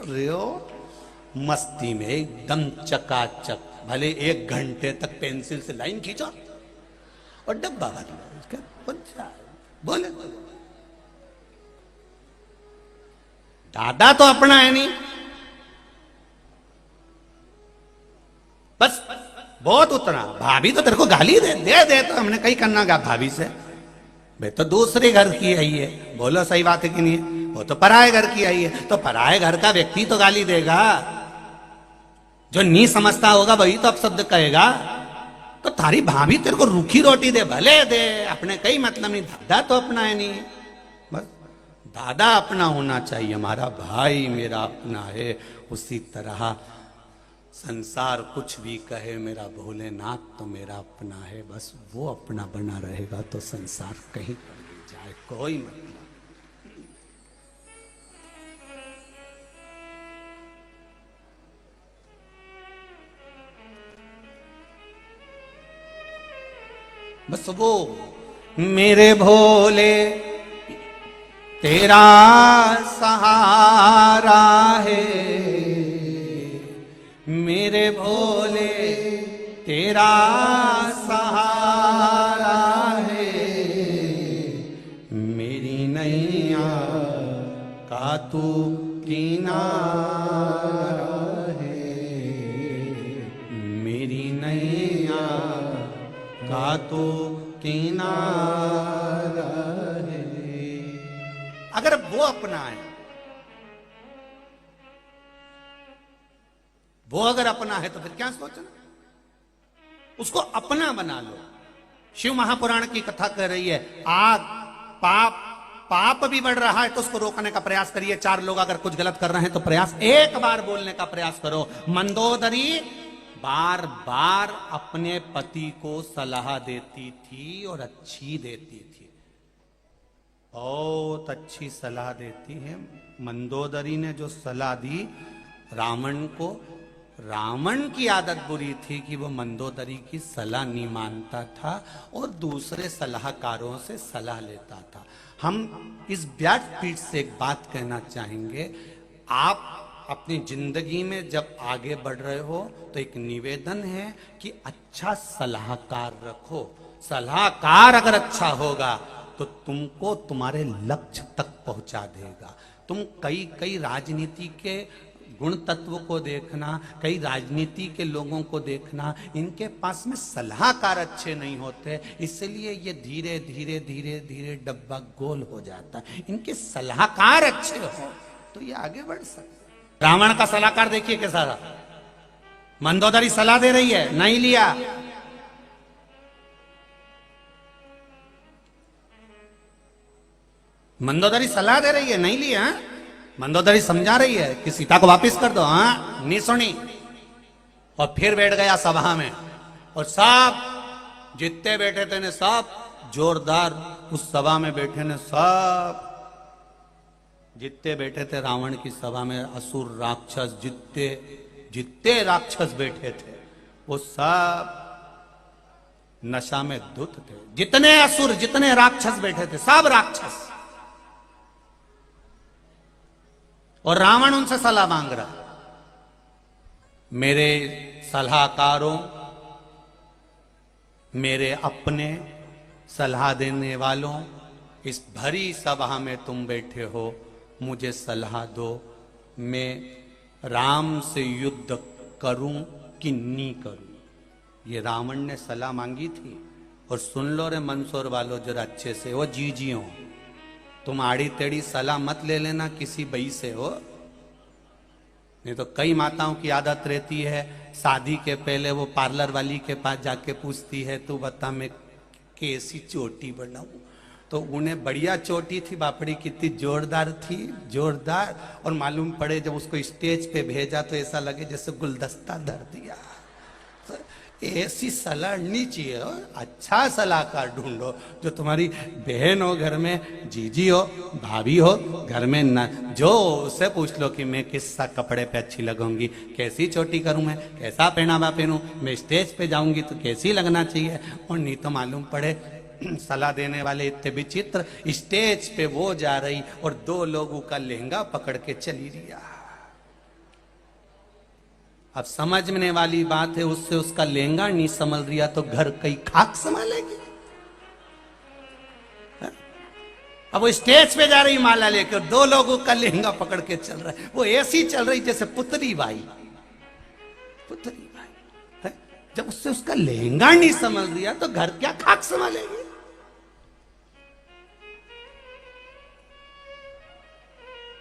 रियो मस्ती में एकदम चकाचक। भले 1 घंटे तक पेंसिल से लाइन खींचो और डब्बा भर लो उसका, बोले दादा तो अपना है नहीं। बस बहुत उतना। भाभी तो तेरे को गाली दे तो हमने कहीं करना गा भाभी से, भाई तो दूसरे घर की आई है। बोलो सही बात है कि नहीं? वो तो पराये घर की आई है, तो पराये घर का व्यक्ति तो गाली देगा। जो नहीं समझता होगा वही तो अपशब्द कहेगा। तो थारी भाभी तेरे को रूखी रोटी दे, भले दे, अपने कई मतलब नहीं। दादा तो अपना है नहीं। बस दादा अपना होना चाहिए, हमारा भाई मेरा अपना है। उसी तरह संसार कुछ भी कहे, मेरा भोलेनाथ तो मेरा अपना है। बस वो अपना बना रहेगा तो संसार कहीं पर भी जाए कोई मतलब। बस वो मेरे भोले तेरा सहारा है, मेरे भोले तेरा सहारा है। मेरी नैया का तू किनारा है, मेरी नैया का तो किनारा है। अगर वो अपना है, वो अगर अपना है तो फिर क्या सोचना, उसको अपना बना लो। शिव महापुराण की कथा कह रही है, आग पाप भी बढ़ रहा है तो उसको रोकने का प्रयास करिए। 4 लोग अगर कुछ गलत कर रहे हैं तो प्रयास, एक बार बोलने का प्रयास करो। मंदोदरी बार बार अपने पति को सलाह देती थी और अच्छी देती थी, बहुत अच्छी सलाह देती है। मंदोदरी ने जो सलाह दी रावण को, रावण की आदत बुरी थी कि वो मंदोदरी की सलाह नहीं मानता था और दूसरे सलाहकारों से सलाह लेता था। हम इस व्यासपीठ से एक बात कहना चाहेंगे, आप अपनी जिंदगी में जब आगे बढ़ रहे हो तो एक निवेदन है कि अच्छा सलाहकार रखो। सलाहकार अगर अच्छा होगा तो तुमको तुम्हारे लक्ष्य तक पहुंचा देगा। तुम कई कई राजनीति के गुण तत्व को देखना, कई राजनीति के लोगों को देखना, इनके पास में सलाहकार अच्छे नहीं होते, इसलिए ये धीरे धीरे धीरे धीरे डब्बा गोल हो जाता है। इनके सलाहकार अच्छे हो तो ये आगे बढ़ सकते। रावण का सलाहकार देखिए कैसा रहा। मंदोदरी सलाह दे रही है, नहीं लिया। मंदोदरी सलाह दे रही है, नहीं लिया। मंदोदरी समझा रही है कि सीता को वापस कर दो, हाँ नहीं सुनी। और फिर बैठ गया सभा में और सब जितने बैठे थे ने सब जोरदार, उस सभा में बैठे ने सब जितने बैठे थे रावण की सभा में, असुर राक्षस जितने जितने राक्षस बैठे थे वो सब नशा में धुत थे। जितने असुर जितने राक्षस बैठे थे सब राक्षस। और रावण उनसे सलाह मांग रहा, मेरे सलाहकारों, मेरे अपने सलाह देने वालों, इस भरी सभा में तुम बैठे हो, मुझे सलाह दो, मैं राम से युद्ध करूं कि नहीं करूं। ये रावण ने सलाह मांगी थी। और सुन लो रे मंदसौर वालों जरा अच्छे से, वो जीजियों, तुम आड़ी टेढ़ी सलाह मत ले लेना किसी बई से हो। नहीं तो कई माताओं की आदत रहती है शादी के पहले वो पार्लर वाली के पास जाके पूछती है, तू बता मैं कैसी चोटी बनाऊं। तो उन्हें बढ़िया चोटी थी, बापड़ी कितनी जोरदार थी, जोरदार। और मालूम पड़े जब उसको स्टेज पे भेजा तो ऐसा लगे जैसे गुलदस्ता धर दिया। तो ऐसी सलाह नहीं चाहिए। अच्छा सलाहकार ढूंढो जो तुम्हारी बहन हो घर में, जीजी हो, भाभी हो घर में, न जो उससे पूछ लो कि मैं किस सा कपड़े पे अच्छी लगूंगी, कैसी चोटी करूं, मैं कैसा पहनावा पहनूं, मैं स्टेज पे जाऊंगी तो कैसी लगना चाहिए। और नहीं तो मालूम पड़े सलाह देने वाले इतने विचित्र, स्टेज पे वो जा रही और दो लोगों का लहंगा पकड़ के चली रिया। अब समझने वाली बात है, उससे उसका लहंगा नहीं संभल रिया तो घर कई खाक संभालेगी। अब वो स्टेज पे जा रही माला लेकर, दो लोगों का लहंगा पकड़ के चल रहा है। वो ऐसी चल रही जैसे पुतली बाई, पुतली बाई। जब उससे उसका लहंगा नहीं संभल रिया तो घर क्या खाक संभालेगी।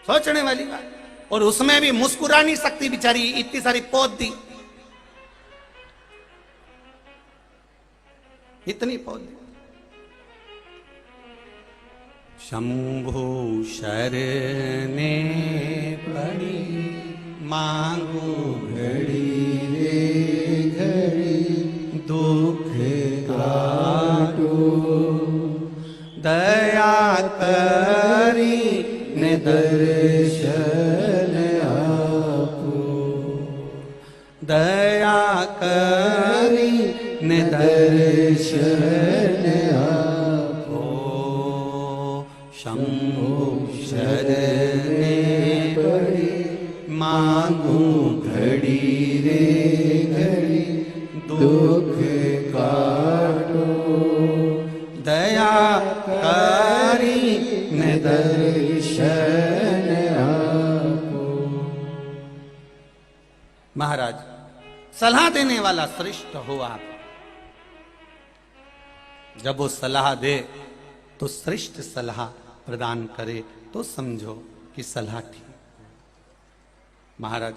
सोचने वाली बात। और उसमें भी मुस्कुरा नहीं सकती बेचारी, इतनी सारी पोत दी, इतनी पोत दी। शंभु शरणे पड़ी मांगू घड़ी रे घड़ी, दुख काटो दया करी ने दर्शन आपो, दया करी ने दर्शन आपो। शंभु शरणे पड़ी मांगू घड़ी रे घड़ी, दुख काटो दया करी ने दर्शन आपो। महाराज, सलाह देने वाला श्रेष्ठ हो आप। जब वो सलाह दे तो श्रेष्ठ सलाह प्रदान करे तो समझो कि सलाह ठीक। महाराज,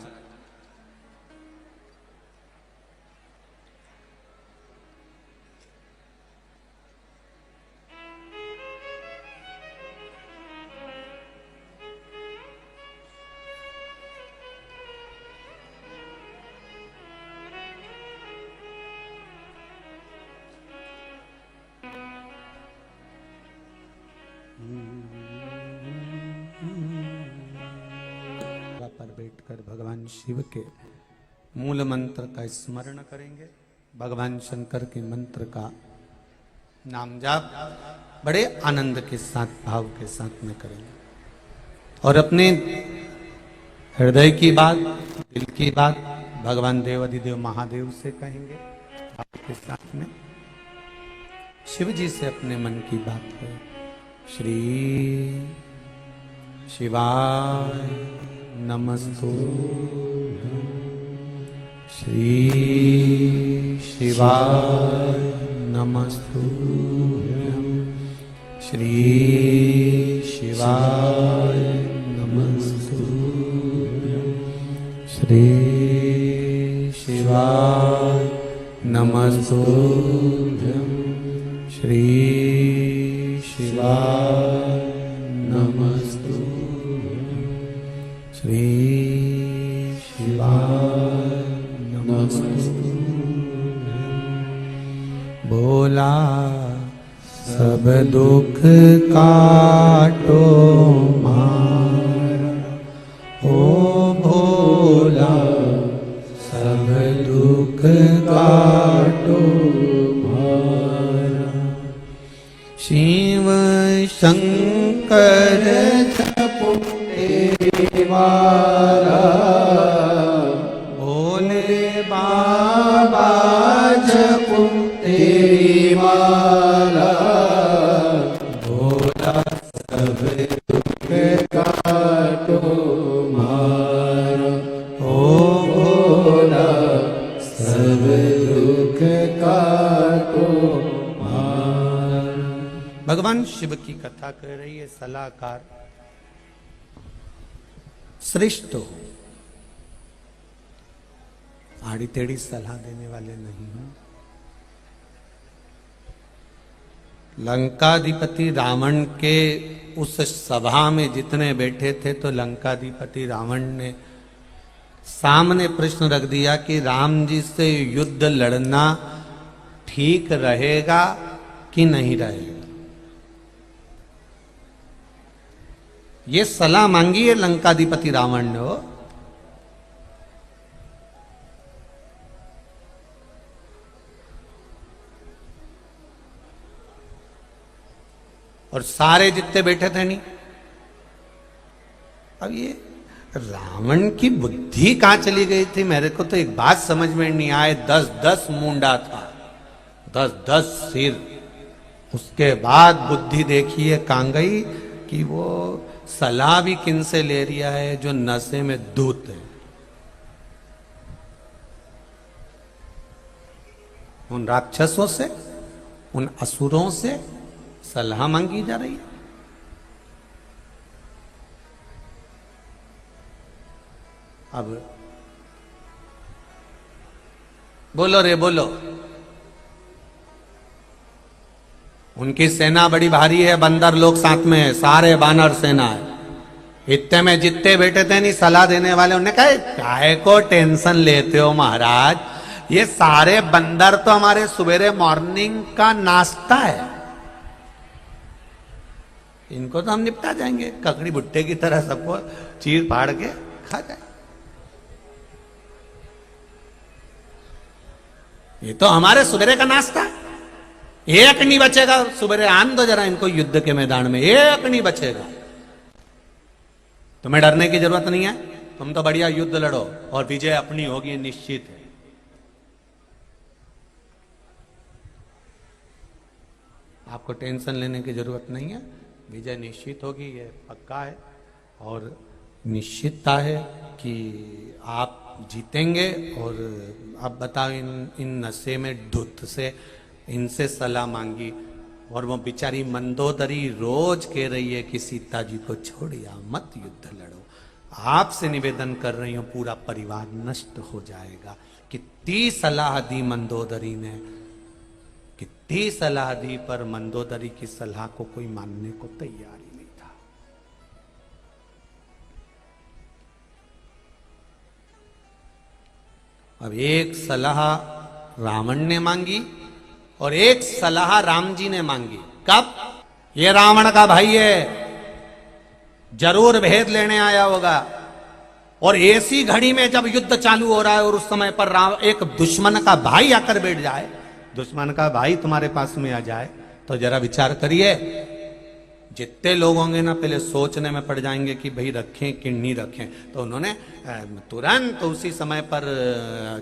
शिव के मूल मंत्र का स्मरण करेंगे। भगवान शंकर के मंत्र का नाम जाप बड़े आनंद के साथ, भाव के साथ में करेंगे और अपने हृदय की बात, दिल की बात भगवान देवाधिदेव महादेव से कहेंगे। भाव के साथ में शिव जी से अपने मन की बात है। श्री शिवाय नमस्तुभ्यं, श्री शिवाय नमस्तुभ्यं, श्री शिवाय नमस्तुभ्यं, श्री शिवाय नमस्तुभ्यं, श्री शिवाय नमस्तुभ्यं, श्री शिवाय नमस्तुभ्यं। भोला सब दुख काटो मारा, ओ भोला सब दुख काटो मारा। शिव शंकर जपो वाला, भोले बाबा जपो तेरी माला। भोला सब दुख काटो मारा, ओ भोला सब दुख काटो मारा। भगवान शिव की कथा कर रही है सलाहकार श्रेष्ठ हो, आड़ी टेढ़ी सलाह देने वाले नहीं हो। लंकाधिपति रावण के उस सभा में जितने बैठे थे तो लंकाधिपति रावण ने सामने प्रश्न रख दिया कि राम जी से युद्ध लड़ना ठीक रहेगा कि नहीं रहेगा। ये सलाह मांगी है लंकाधिपति रावण ने। और सारे जितने बैठे थे नहीं। अब ये रावण की बुद्धि कहां चली गई थी, मेरे को तो एक बात समझ में नहीं आए। 10-10 मुंडा था, 10-10 सिर। उसके बाद बुद्धि देखिए कहां गई कि वो सलाह भी किन से ले रिया है, जो नशे में धूत है। उन राक्षसों से, उन असुरों से सलाह मांगी जा रही है। अब बोलो रे बोलो। उनकी सेना बड़ी भारी है, बंदर लोग साथ में है, सारे बानर सेना है। इतने में जितने बैठे थे नहीं सलाह देने वाले, उन्होंने कहा काहे को टेंशन लेते हो महाराज, ये सारे बंदर तो हमारे सवेरे मॉर्निंग का नाश्ता है, इनको तो हम निपटा जाएंगे। ककड़ी भुट्टे की तरह सबको चीर फाड़ के खा जाए। ये तो हमारे सवेरे का नाश्ता, एक नहीं बचेगा सवेरे। आन दो जरा इनको युद्ध के मैदान में, एक नहीं बचेगा। तुम्हें डरने की जरूरत नहीं है, तुम तो बढ़िया युद्ध लड़ो और विजय अपनी होगी, निश्चित है। आपको टेंशन लेने की जरूरत नहीं है, विजय निश्चित होगी, ये पक्का है। और निश्चितता है कि आप जीतेंगे। और अब बताओ, इन नशे में धुत से इनसे सलाह मांगी और वो बेचारी मंदोदरी रोज कह रही है कि सीता जी को छोड़िया मत, युद्ध लड़ो। आपसे निवेदन कर रही हूं, पूरा परिवार नष्ट हो जाएगा। कितनी सलाह दी मंदोदरी ने, कितनी सलाह दी, पर मंदोदरी की सलाह को कोई मानने को तैयार ही नहीं था। अब एक सलाह रावण ने मांगी और एक सलाह राम जी ने मांगी। कब? ये रावण का भाई है, जरूर भेद लेने आया होगा। और ऐसी घड़ी में जब युद्ध चालू हो रहा है और उस समय पर एक दुश्मन का भाई आकर बैठ जाए, दुश्मन का भाई तुम्हारे पास में आ जाए, तो जरा विचार करिए, जितने लोग होंगे ना पहले सोचने में पड़ जाएंगे कि भाई रखें कि नहीं रखें। तो उन्होंने तुरंत उसी समय पर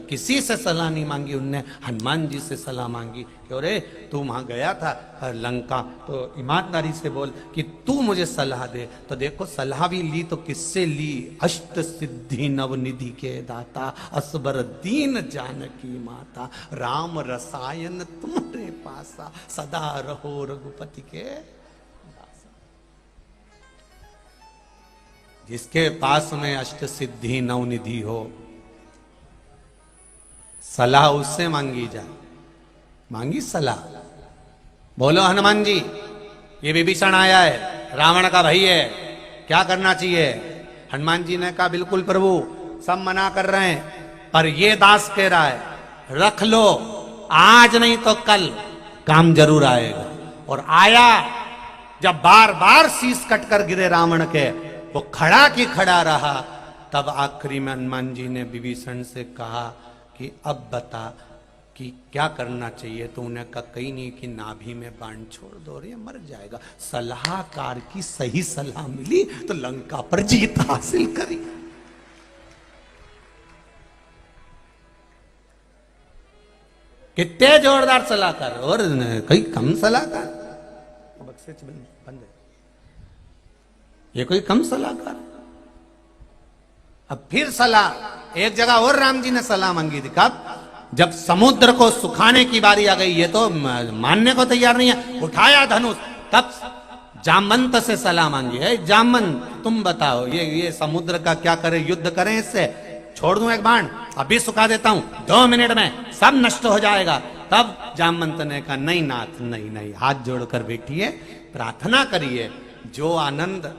किसी से सलाह नहीं मांगी, उनने हनुमान जी से सलाह मांगी कि अरे तू वहां गया था लंका, तो ईमानदारी से बोल कि तू मुझे सलाह दे। तो देखो सलाह भी ली तो किससे ली, अष्ट सिद्धि नवनिधि के दाता, असबर दीन जानकी माता, राम रसायन तुम्हारे पासा, सदा रहो रघुपति के। जिसके पास में अष्ट सिद्धि नवनिधि हो, सलाह उससे मांगी जाए, मांगी सलाह। बोलो हनुमान जी, ये विभीषण आया है, रावण का भाई है, क्या करना चाहिए? हनुमान जी ने कहा बिल्कुल प्रभु, सब मना कर रहे हैं, पर ये दास कह रहा है रख लो, आज नहीं तो कल काम जरूर आएगा। और आया, जब बार बार शीश कट कर गिरे रावण के, वो खड़ा की खड़ा रहा। तब आखिरी में हनुमान जी ने विभीषण से कहा कि अब बता कि क्या करना चाहिए। तो उन्हें कहा कहीं नहीं कि नाभि में बाण छोड़ दो और ये मर जाएगा। सलाहकार की सही सलाह मिली तो लंका पर जीत हासिल करी। कितने जोरदार सलाहकार, और कई कम सलाहकार, बक्से बंद है, ये कोई कम सलाहकार। अब फिर सलाह, एक जगह और राम जी ने सलाह मांगी थी, कब? जब समुद्र को सुखाने की बारी आ गई, ये तो मानने को तैयार नहीं है, उठाया धनुष, तब जामवंत से सलाह मांगी है, जामवंत तुम बताओ ये समुद्र का क्या करें, युद्ध करें इससे, छोड़ दूं एक बाण, अभी सुखा देता हूं, 2 मिनट में सब नष्ट हो जाएगा। तब जामवंत ने कहा नहीं नाथ, नहीं नहीं, हाथ जोड़कर बैठिए, प्रार्थना करिए, जो आनंद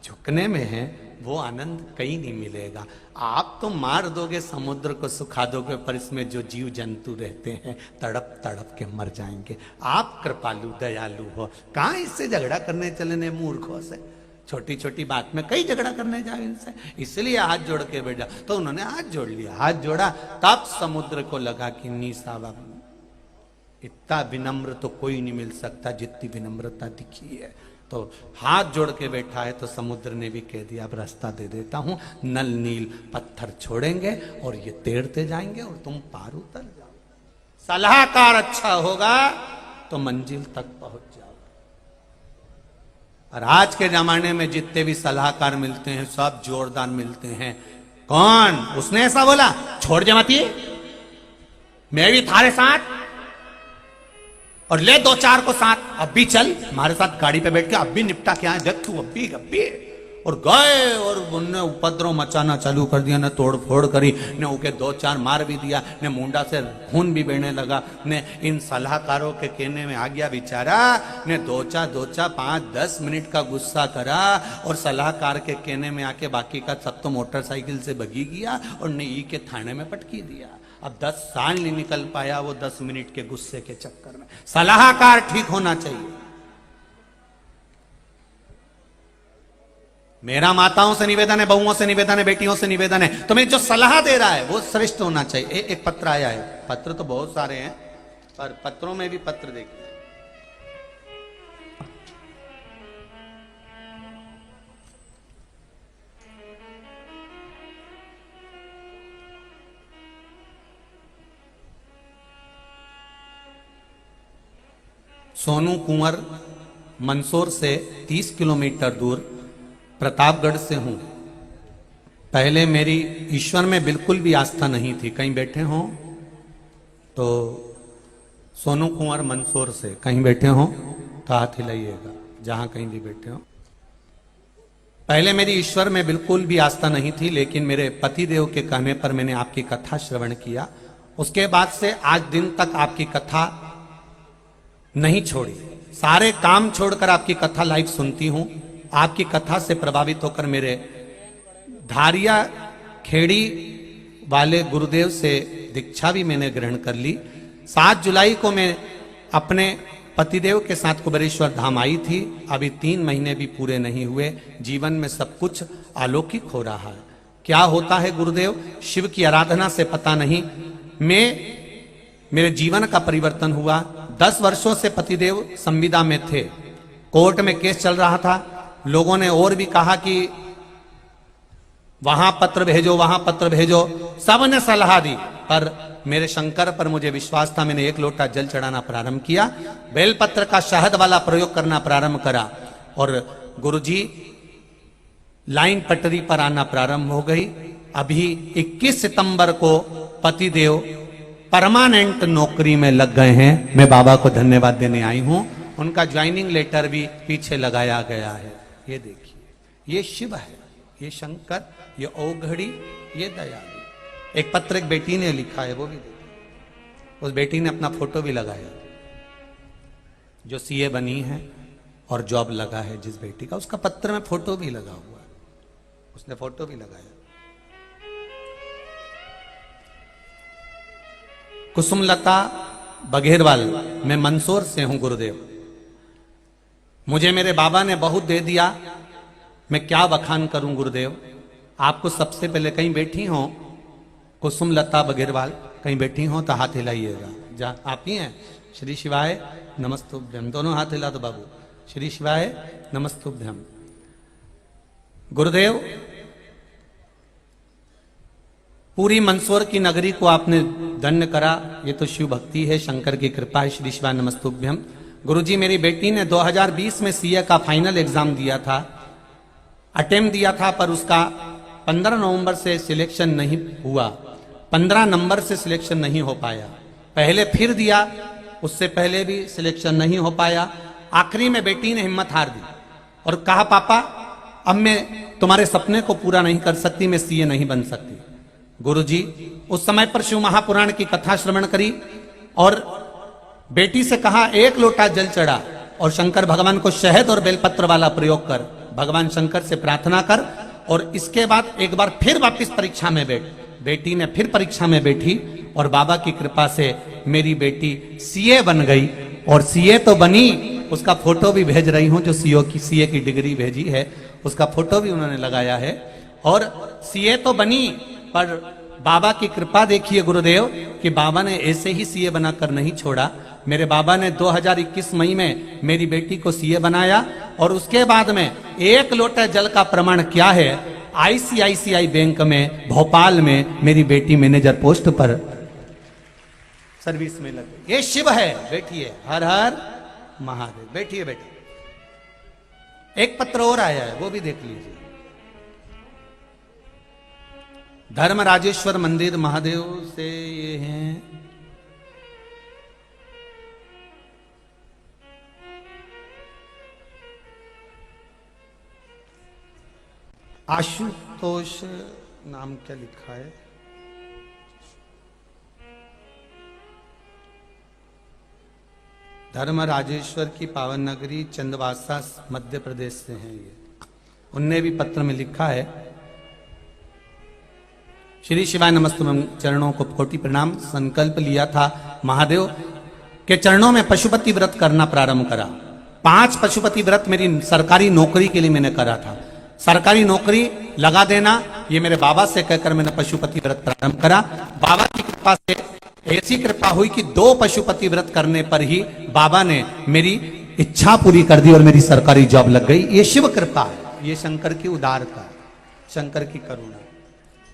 झुकने में है वो आनंद कहीं नहीं मिलेगा। आप तो मार दोगे, समुद्र को सुखा दोगे, पर इसमें जो जीव जंतु रहते हैं तड़प तड़प के मर जाएंगे। आप कृपालु दयालु हो, कहां इससे झगड़ा करने चलने मूर्खों से, छोटी छोटी बात में कई झगड़ा करने जाओ इनसे, इसलिए हाथ जोड़ के बैठ जाओ। तो उन्होंने हाथ जोड़ लिया, हाथ जोड़ा, तब समुद्र को लगा कि नी साहब इतना विनम्र तो कोई नहीं मिल सकता जितनी विनम्रता दिखी है। तो हाथ जोड़ के बैठा है, तो समुद्र ने भी कह दिया अब रास्ता दे देता हूं, नल नील पत्थर छोड़ेंगे और ये तैरते जाएंगे और तुम पार उतर जाओ। सलाहकार अच्छा होगा तो मंजिल तक पहुंच जाओ। और आज के जमाने में जितने भी सलाहकार मिलते हैं सब जोरदार मिलते हैं। कौन? उसने ऐसा बोला छोड़ जमाती, मैं भी थारे साथ, और ले 2-4 को साथ, अब भी चल हमारे साथ गाड़ी पे बैठ के, अब भी निपटा के आए, देख तू अब भी। और गए और उनने उपद्रव मचाना चालू कर दिया, ने तोड़ फोड़ करी, ने उनके 2-4 मार भी दिया, ने मुंडा से खून भी बहने लगा। ने इन सलाहकारों के कहने में आ गया बेचारा, ने 2-4 5-10 मिनट का गुस्सा करा, और सलाहकार के कहने में आके बाकी का सब तो मोटरसाइकिल से भगी गया और ने ई के थाने में पटकी दिया। अब 10 साल नहीं निकल पाया वो 10 मिनट के गुस्से के चक्कर में। सलाहकार ठीक होना चाहिए। मेरा माताओं से निवेदन है, बहुओं से निवेदन है, बेटियों से निवेदन है, तुम्हें जो सलाह दे रहा है वो श्रेष्ठ होना चाहिए। एक पत्र आया है, पत्र तो बहुत सारे हैं पर पत्रों में भी पत्र देखिए। सोनू कुंवर मंदसौर से 30 किलोमीटर दूर प्रतापगढ़ से हूं। पहले मेरी ईश्वर में बिल्कुल भी आस्था नहीं थी। कहीं बैठे हों तो सोनू कुंवर मंदसौर से कहीं बैठे हों तो हाथ हिलाइएगा, जहां कहीं भी बैठे हों। पहले मेरी ईश्वर में बिल्कुल भी आस्था नहीं थी, लेकिन मेरे पतिदेव के कहने पर मैंने आपकी कथा श्रवण किया। उसके बाद से आज दिन तक आपकी कथा नहीं छोड़ी, सारे काम छोड़कर आपकी कथा लाइव सुनती हूं। आपकी कथा से प्रभावित होकर मेरे धारिया खेड़ी वाले गुरुदेव से दीक्षा भी मैंने ग्रहण कर ली। 7 जुलाई को मैं अपने पतिदेव के साथ कुबेरेश्वर धाम आई थी। अभी 3 महीने भी पूरे नहीं हुए, जीवन में सब कुछ अलौकिक हो रहा है। क्या होता है गुरुदेव? शिव की आराधना से पता नहीं, मेरे जीवन का परिवर्तन हुआ। 10 वर्षों से पतिदेव संविदा में थे, कोर्ट में केस चल रहा था। लोगों ने और भी कहा कि वहां पत्र भेजो, वहां पत्र भेजो, सबने सलाह दी, पर मेरे शंकर पर मुझे विश्वास था। मैंने 1 लोटा जल चढ़ाना प्रारंभ किया, बेलपत्र का शहद वाला प्रयोग करना प्रारंभ करा, और गुरुजी लाइन पटरी पर आना प्रारंभ हो गई। अभी 21 सितंबर को पतिदेव परमानेंट नौकरी में लग गए हैं। मैं बाबा को धन्यवाद देने आई हूं, उनका ज्वाइनिंग लेटर भी पीछे लगाया गया है। ये देखिए, ये शिव है, ये शंकर, ये औघड़ी, ये दयालु। एक पत्र एक बेटी ने लिखा है, वो भी देखिए। उस बेटी ने अपना फोटो भी लगाया, जो सीए बनी है और जॉब लगा है जिस बेटी का, उसका पत्र में फोटो भी लगा हुआ है, उसने फोटो भी लगाया। कुसुमलता बघेरवाल, मैं मंदसौर से हूं गुरुदेव। मुझे मेरे बाबा ने बहुत दे दिया, मैं क्या बखान करूं गुरुदेव। आपको सबसे पहले, कहीं बैठी हो कुसुमलता बघेरवाल, कहीं बैठी हो तो हाथ हिलाइएगा। जा आप ही हैं? श्री शिवाय नमस्तुभ्यम, दोनों हाथ हिला दो बाबू। श्री शिवाय नमस्तुभ्यम। गुरुदेव, पूरी मंदसौर की नगरी को आपने धन्य करा, ये तो शिव भक्ति है, शंकर की कृपा है। श्री शिवाय नमस्तुभ्यम। गुरुजी, मेरी बेटी ने 2020 में सीए का फाइनल एग्जाम दिया था, अटेम्प्ट दिया था, पर उसका 15 नवंबर से सिलेक्शन नहीं हुआ। 15 नंबर से सिलेक्शन नहीं हो पाया। पहले फिर दिया, उससे पहले भी सिलेक्शन नहीं हो पाया। आखिरी में बेटी ने हिम्मत हार दी और कहा, पापा अब मैं तुम्हारे सपने को पूरा नहीं कर सकती, मैं सीए नहीं बन सकती। गुरुजी, उस समय पर शिव महापुराण की कथा श्रवण करी और बेटी से कहा, 1 लोटा जल चढ़ा और शंकर भगवान को शहद और बेलपत्र वाला प्रयोग कर, भगवान शंकर से प्रार्थना कर, और इसके बाद एक बार फिर वापस परीक्षा में बैठ। बेटी ने फिर परीक्षा में बैठी और बाबा की कृपा से मेरी बेटी सीए बन गई। और सीए तो बनी, उसका फोटो भी भेज रही हूं, जो सीए की डिग्री भेजी है उसका फोटो भी उन्होंने लगाया है। और सीए तो बनी, पर बाबा की कृपा देखिए गुरुदेव कि बाबा ने ऐसे ही सीए बनाकर नहीं छोड़ा। मेरे बाबा ने 2021 मई में मेरी बेटी को सीए बनाया, और उसके बाद में 1 लोटा जल का प्रमाण क्या है, आईसीआईसीआई बैंक में भोपाल में मेरी बेटी मैनेजर पोस्ट पर सर्विस में लग गई। ये शिव है। बैठिए, हर हर महादेव। बैठिए बेटा। एक पत्र और आया है, वो भी देख लीजिए। धर्म राजेश्वर मंदिर महादेव से ये हैं। आशुतोष नाम क्या लिखा है? धर्म राजेश्वर की पावन नगरी चंदवासा मध्य प्रदेश से हैं ये। उनने भी पत्र में लिखा है, श्री शिवाय नमस्तुभ्यम, चरणों को कोटि प्रणाम। संकल्प लिया था महादेव के चरणों में पशुपति व्रत करना प्रारंभ करा। 5 पशुपति व्रत मेरी सरकारी नौकरी के लिए मैंने करा था। सरकारी नौकरी लगा देना, ये मेरे बाबा से कहकर मैंने पशुपति व्रत प्रारंभ करा। बाबा की कृपा से ऐसी कृपा हुई कि 2 पशुपति व्रत करने पर ही बाबा ने मेरी इच्छा पूरी कर दी और मेरी सरकारी जॉब लग गई। ये शिव कृपा है, ये शंकर की उदारता, शंकर की करुणा,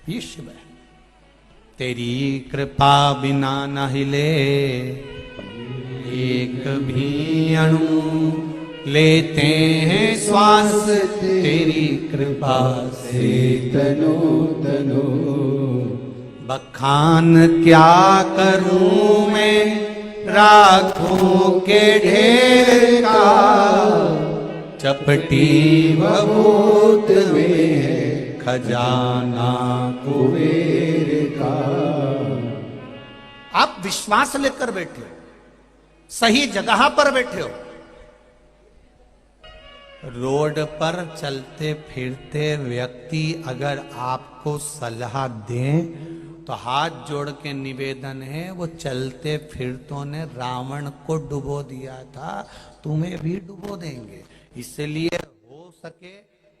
ये शिव है। तेरी कृपा बिना न हिले एक भी अणु, लेते हैं श्वास तेरी कृपा से तनो तनो। बखान क्या करूं मैं राखों के ढेर का, चपटी बबूत में है खजाना कुबेर का। आप विश्वास लेकर बैठे हो, सही जगह पर बैठे हो। रोड पर चलते फिरते व्यक्ति अगर आपको सलाह दें तो हाथ जोड़ के निवेदन है, वो चलते फिरतों ने रावण को डुबो दिया था, तुम्हें भी डुबो देंगे। इसलिए हो सके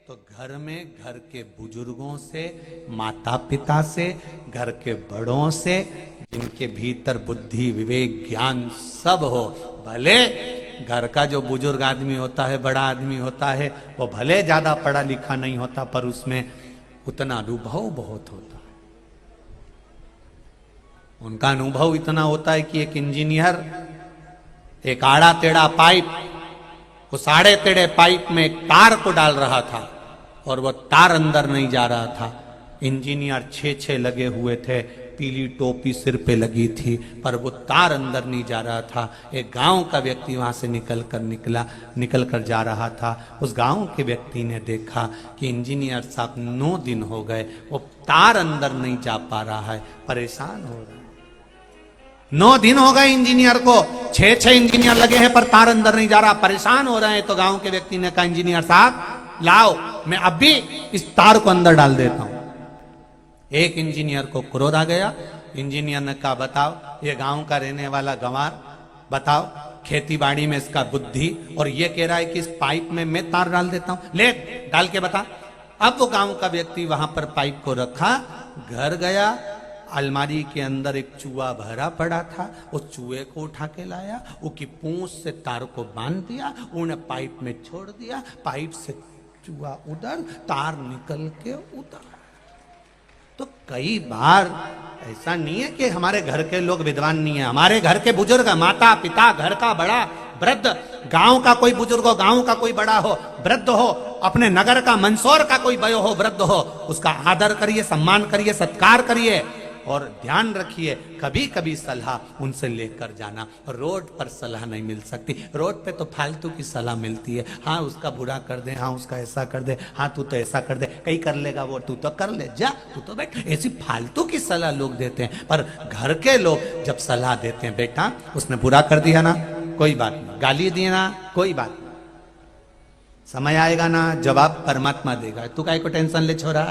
तो घर में घर के बुजुर्गों से, माता पिता से, घर के बड़ों से, जिनके भीतर बुद्धि विवेक ज्ञान सब हो। भले घर का जो बुजुर्ग आदमी होता है, बड़ा आदमी होता है, वो भले ज्यादा पढ़ा लिखा नहीं होता, पर उसमें उतना अनुभव बहुत होता है। उनका अनुभव इतना होता है कि एक इंजीनियर एक आड़ा टेढ़ा पाइप, उस आड़े टेढ़े पाइप में एक तार को डाल रहा था और वह तार अंदर नहीं जा रहा था। इंजीनियर 6 लगे हुए थे, पीली टोपी सिर पे लगी थी, पर वो तार अंदर नहीं जा रहा था। एक गांव का व्यक्ति वहां से निकल कर जा रहा था। उस गांव के व्यक्ति ने देखा कि इंजीनियर साहब 9 दिन हो गए, वो तार अंदर नहीं जा पा रहा है, परेशान हो रहा है। 9 दिन हो गए इंजीनियर को, 6 इंजीनियर लगे हैं पर तार अंदर नहीं जा रहा, परेशान हो रहे हैं। तो गांव के व्यक्ति ने कहा, इंजीनियर साहब लाओ, मैं अभी इस तार को अंदर डाल देता हूं। एक इंजीनियर को क्रोध आ गया। इंजीनियर ने कहा, बताओ, ये गांव का रहने वाला गंवार, बताओ, खेती बाड़ी में इसका बुद्धि, और ये कह रहा है कि इस पाइप में मैं तार डाल देता हूं, ले डाल के बता। अब वो गांव का व्यक्ति वहां पर पाइप को रखा, घर गया, अलमारी के अंदर एक चूहा भरा पड़ा था, उस चूहे को उठा के लाया, उसकी पूंछ से तार को बांध दिया, उन्हें पाइप में छोड़ दिया, पाइप से चूहा उधर, तार निकल के उधर। तो कई बार ऐसा नहीं है कि हमारे घर के लोग विद्वान नहीं है, हमारे घर के बुजुर्ग, माता पिता, घर का बड़ा वृद्ध, गांव का कोई बुजुर्ग हो, गांव का कोई बड़ा हो, वृद्ध हो, अपने नगर का मंदसौर का कोई बयो हो, वृद्ध हो, उसका आदर करिए, सम्मान करिए, सत्कार करिए, और ध्यान रखिए कभी कभी सलाह उनसे लेकर जाना। रोड पर सलाह नहीं मिल सकती, रोड पे तो फालतू की सलाह मिलती है। हाँ उसका बुरा कर दे, हाँ उसका ऐसा कर दे, हाँ तू तो ऐसा कर दे, कहीं कर लेगा वो, तू तो कर ले, जा तू तो बैठ, ऐसी फालतू की सलाह लोग देते हैं। पर घर के लोग जब सलाह देते हैं, बेटा उसने बुरा कर दिया ना, कोई बात नहीं, गाली दी ना, कोई बात नहीं, समय आएगा ना जवाब परमात्मा देगा, तू काहे को टेंशन ले छोरा।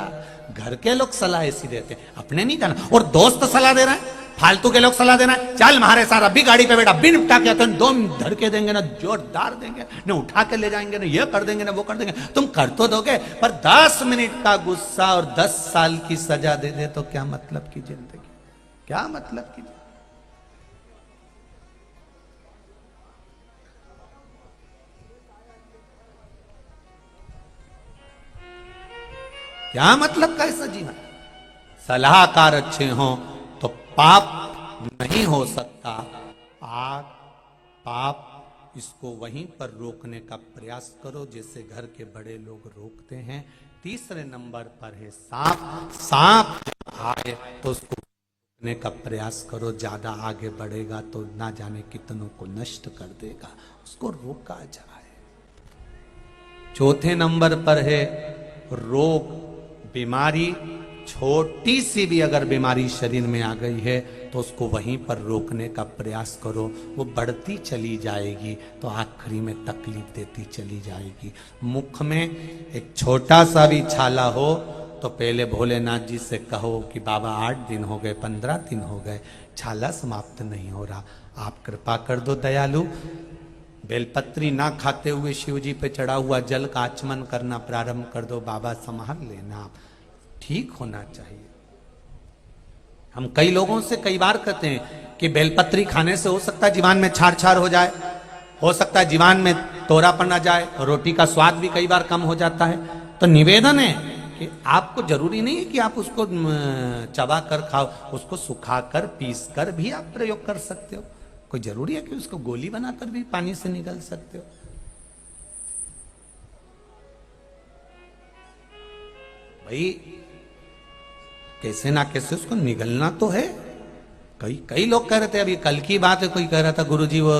घर के लोग सलाह ऐसी देते हैं, अपने नहीं करना। और दोस्त सलाह दे रहा है, फालतू के लोग सलाह देना है, चल हमारे साथ अभी गाड़ी पे बैठा, बिन उठा के दो धर के देंगे ना, जोरदार देंगे ना, उठा के ले जाएंगे ना, ये कर देंगे ना, वो कर देंगे। तुम कर तो दोगे, पर 10 मिनट का गुस्सा और 10 साल की सजा दे दे तो क्या मतलब की जिंदगी, क्या मतलब की। क्या मतलब का ऐसा जीवन। सलाहकार अच्छे हों तो पाप नहीं हो सकता। पाप इसको वहीं पर रोकने का प्रयास करो जैसे घर के बड़े लोग रोकते हैं। तीसरे नंबर पर है सांप। सांप आए तो उसको रोकने का प्रयास करो, ज्यादा आगे बढ़ेगा तो ना जाने कितनों को नष्ट कर देगा, उसको रोका जाए। चौथे नंबर पर है रोग, बीमारी। छोटी सी भी अगर बीमारी शरीर में आ गई है तो उसको वहीं पर रोकने का प्रयास करो, वो बढ़ती चली जाएगी तो आखिरी में तकलीफ देती चली जाएगी। मुख में एक छोटा सा भी छाला हो तो पहले भोलेनाथ जी से कहो कि बाबा 8 दिन हो गए, 15 दिन हो गए, छाला समाप्त नहीं हो रहा, आप कृपा कर दो दयालु। बेलपत्री ना खाते हुए शिव जी पे चढ़ा हुआ जल का आचमन करना प्रारंभ कर दो, बाबा संभाल लेना, ठीक होना चाहिए। हम कई लोगों से कई बार कहते हैं कि बेलपत्री खाने से हो सकता है जीवान में छार छार हो जाए, हो सकता है जीवान में तोरापन आ जाए, रोटी का स्वाद भी कई बार कम हो जाता है। तो निवेदन है कि आपको जरूरी नहीं है कि आप उसको चबा कर खाओ, उसको सुखा कर पीस कर भी आप प्रयोग कर सकते हो। कोई जरूरी है कि उसको गोली बनाकर भी पानी से निगल सकते हो। भाई कैसे ना कैसे उसको निगलना तो है। कई लोग कह रहे थे, अभी कल की बात है, कोई कह रहा था गुरुजी वो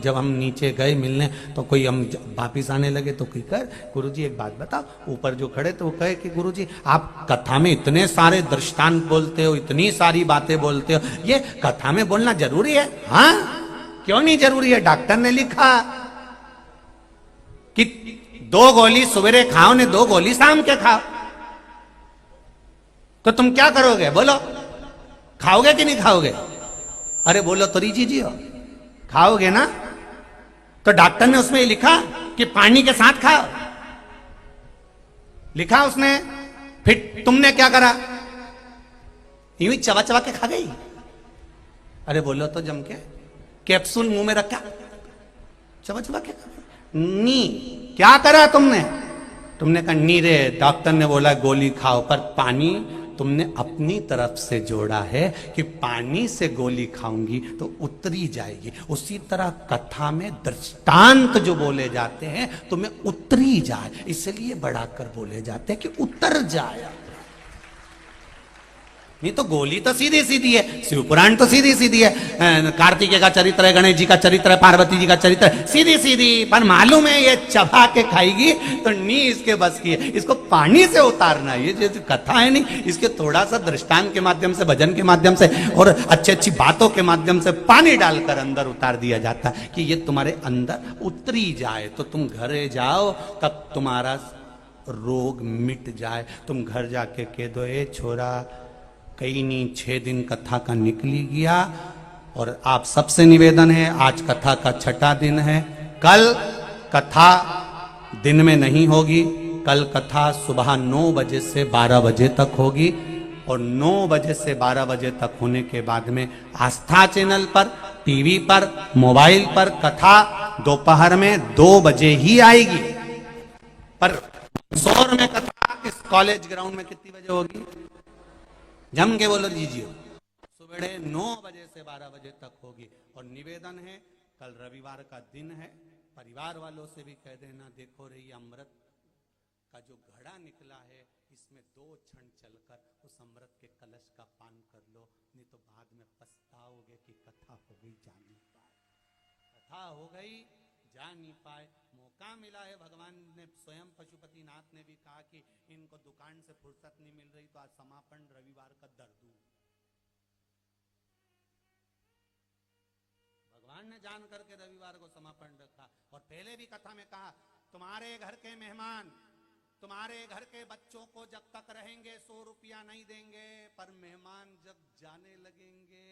जब हम नीचे गए मिलने तो कोई हम वापिस आने लगे तो कोई कह, गुरुजी एक बात बताओ, ऊपर जो खड़े तो वो कहे कि गुरुजी आप कथा में इतने सारे दृष्टांत बोलते हो, इतनी सारी बातें बोलते हो, ये कथा में बोलना जरूरी है? हाँ क्यों नहीं जरूरी है? डॉक्टर ने लिखा कि 2 गोली सवेरे खाओ ने 2 गोली शाम के खाओ, तो तुम क्या करोगे बोलो? खाओगे कि नहीं खाओगे? अरे बोलो तो रीजी जी हो, खाओगे ना? तो डॉक्टर ने उसमें लिखा कि पानी के साथ खाओ, लिखा उसने, फिर तुमने क्या करा? यूं ही चबा चबा के खा गई। अरे बोलो तो जम के, कैप्सूल मुंह में रखा, चबा चबा के खा गई। नी क्या करा तुमने? तुमने कहा नी रे, डॉक्टर ने बोला गोली खाओ, पर पानी तुमने अपनी तरफ से जोड़ा है कि पानी से गोली खाऊंगी तो उतरी जाएगी। उसी तरह कथा में दृष्टांत जो बोले जाते हैं तुम्हें उतरी जाए, इसलिए बढ़ाकर बोले जाते हैं कि उतर जाए। नहीं तो गोली तो सीधी सीधी है, शिवपुराण तो सीधी सीधी है, कार्तिकेय का चरित्र है, गणेश जी का चरित्र है, पार्वती जी का चरित्र है, सीधी सीधी। पर मालूम है ये चबा के खाएगी तो नी इसके बस की है, इसको पानी से उतारना। ये जो कथा है नहीं, इसके थोड़ा सा दृष्टांत के माध्यम से, भजन के माध्यम से और अच्छी अच्छी बातों के माध्यम से पानी डालकर अंदर उतार दिया जाता है कि ये तुम्हारे अंदर उतरी जाए तो तुम घरे जाओ, तब तुम्हारा रोग मिट जाए। तुम घर जाके कह दो, ए छोरा कहीं नहीं, 6 दिन कथा का निकली गया। और आप सबसे निवेदन है, आज कथा का 6ठा दिन है, कल कथा दिन में नहीं होगी, कल कथा सुबह 9 बजे से 12 बजे तक होगी। और 9 बजे से 12 बजे तक होने के बाद में आस्था चैनल पर, टीवी पर, मोबाइल पर कथा दोपहर में 2 बजे ही आएगी। पर मंदसौर में कथा इस कॉलेज ग्राउंड में कितनी बजे होगी? जम के बोलो दीजिए, सुबह 9 बजे से 12 बजे तक होगी। और निवेदन है, कल रविवार का दिन है, परिवार वालों से भी कह देना, देखो रही अमृत का जो घड़ा निकला है, इसमें 2 क्षण चलकर उस अमृत के कलश का पान कर लो, नहीं तो बाद में पछताओगे कि कथा हो गई, जा नहीं पाए, कथा हो गई, जा नहीं पाए। मौका मिला है, भगवान ने स्वयं पशुपतिनाथ ने भी कहा कि इनको दुकान से फुर्सत नहीं मिल रही तो आज समापन रविवार का दर्द दूं। भगवान ने जान करके रविवार को समापन रखा। और पहले भी कथा में कहा, तुम्हारे घर के मेहमान तुम्हारे घर के बच्चों को जब तक रहेंगे 100 रुपया नहीं देंगे, पर मेहमान जब जाने लगेंगे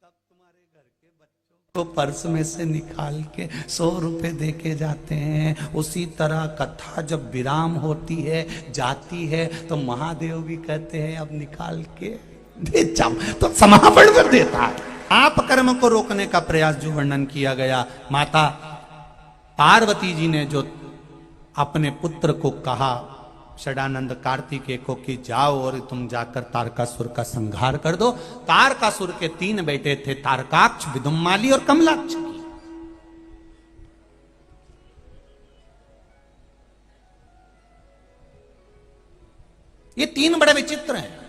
तब तुम्हारे घर के बच्चों को पर्स में से निकाल के 100 रुपए दे के जाते हैं। उसी तरह कथा जब विराम होती है, जाती है, तो महादेव भी कहते हैं अब निकाल के दे जाओ, तो समापन कर देता है। आप कर्म को रोकने का प्रयास जो वर्णन किया गया, माता पार्वती जी ने जो अपने पुत्र को कहा षडानंद कार्तिकेय को कि जाओ और तुम जाकर तारकासुर का संहार कर दो। तारकासुर के 3 बेटे थे, तारकाक्ष, विदुम्माली और कमलाक्ष। ये 3 बड़े विचित्र हैं।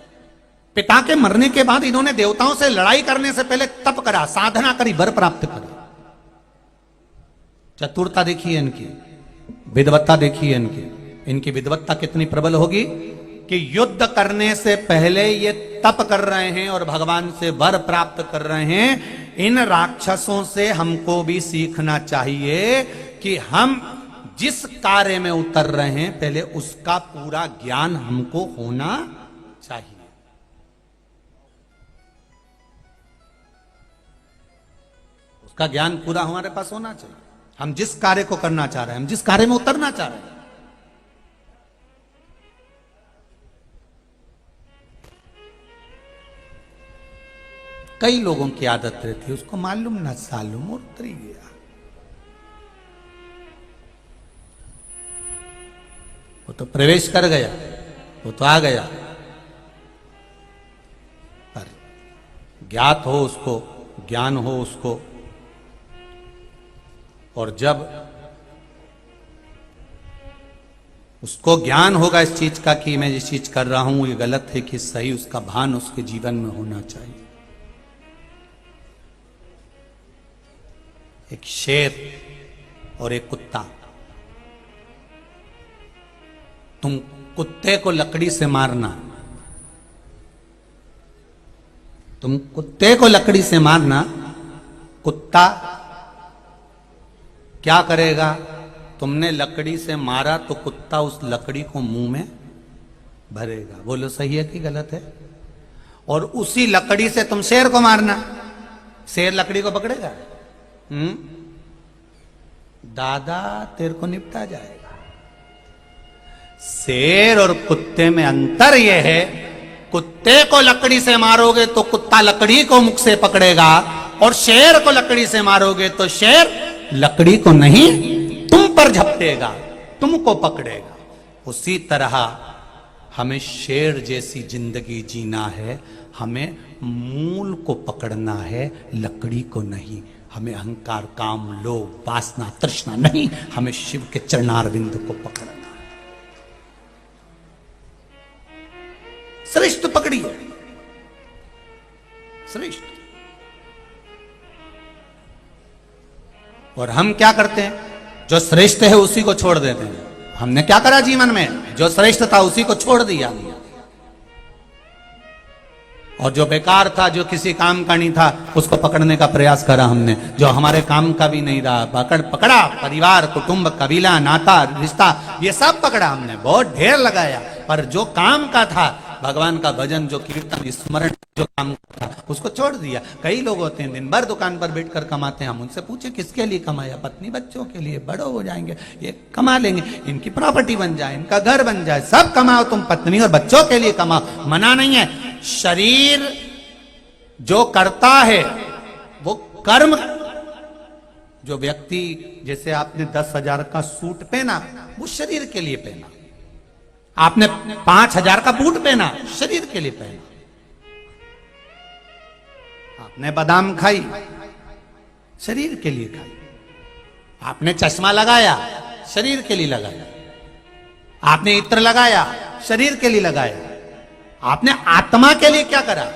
पिता के मरने के बाद इन्होंने देवताओं से लड़ाई करने से पहले तप करा, साधना करी, वर प्राप्त करा। चतुरता देखिए इनकी, विद्वत्ता देखिए इनकी। इनकी विद्वत्ता कितनी प्रबल होगी कि युद्ध करने से पहले ये तप कर रहे हैं और भगवान से वर प्राप्त कर रहे हैं। इन राक्षसों से हमको भी सीखना चाहिए कि हम जिस कार्य में उतर रहे हैं पहले उसका पूरा ज्ञान हमको होना चाहिए। उसका ज्ञान पूरा हमारे पास होना चाहिए। हम जिस कार्य को करना चाह रहे हैं, हम जिस कार्य में उतरना चाह रहे हैं, कई लोगों की आदत रहती है, उसको मालूम ना सालूम और उतर ही गया। वो तो प्रवेश कर गया, वो तो आ गया, पर ज्ञात हो उसको, ज्ञान हो उसको। और जब उसको ज्ञान होगा इस चीज का कि मैं जिस चीज कर रहा हूं ये गलत है कि सही, उसका भान उसके जीवन में होना चाहिए। एक शेर और एक कुत्ता, तुम कुत्ते को लकड़ी से मारना, तुम कुत्ते को लकड़ी से मारना, कुत्ता क्या करेगा? तुमने लकड़ी से मारा तो कुत्ता उस लकड़ी को मुंह में भरेगा। बोलो सही है कि गलत है? और उसी लकड़ी से तुम शेर को मारना, शेर लकड़ी को पकड़ेगा? दादा तेरे को निपटा जाएगा। शेर और कुत्ते में अंतर यह है, कुत्ते को लकड़ी से मारोगे तो कुत्ता लकड़ी को मुख से पकड़ेगा, और शेर को लकड़ी से मारोगे तो शेर लकड़ी को नहीं तुम पर झपटेगा, तुमको पकड़ेगा। उसी तरह हमें शेर जैसी जिंदगी जीना है, हमें मूल को पकड़ना है, लकड़ी को नहीं। हमें अहंकार, काम, लोभ, वासना, तृष्णा नहीं, हमें शिव के चरणारविंद को पकड़ना है। श्रेष्ठ पकड़िए, श्रेष्ठ। और हम क्या करते हैं, जो श्रेष्ठ है उसी को छोड़ देते हैं। हमने क्या करा जीवन में, जो श्रेष्ठ था उसी को छोड़ दिया, और जो बेकार था, जो किसी काम का नहीं था, उसको पकड़ने का प्रयास करा हमने, जो हमारे काम का भी नहीं रहा, पकड़ा। परिवार, कुटुंब, कबीला, नाता, रिश्ता, ये सब पकड़ा हमने, बहुत ढेर लगाया। पर जो काम का था, भगवान का भजन, जो कीर्तन, स्मरण, जो काम था, उसको छोड़ दिया। कई लोग होते हैं दिन भर दुकान पर बैठकर कमाते हैं, हम उनसे पूछे किसके लिए कमाया, पत्नी बच्चों के लिए, बड़ो हो जाएंगे ये कमा लेंगे, इनकी प्रॉपर्टी बन जाए, इनका घर बन जाए, सब कमाओ, तुम पत्नी और बच्चों के लिए कमाओ, मना नहीं है। शरीर जो करता है वो कर्म, जो व्यक्ति, जैसे आपने 10,000 का सूट पहना, वो शरीर के लिए पहना, आपने 5,000 का बूट पहना, शरीर के लिए पहना, आपने बादाम खाई, शरीर के लिए खाई, आपने चश्मा लगाया, शरीर के लिए लगाया, आपने इत्र लगाया, शरीर के लिए लगाया, आपने आत्मा के लिए क्या करा?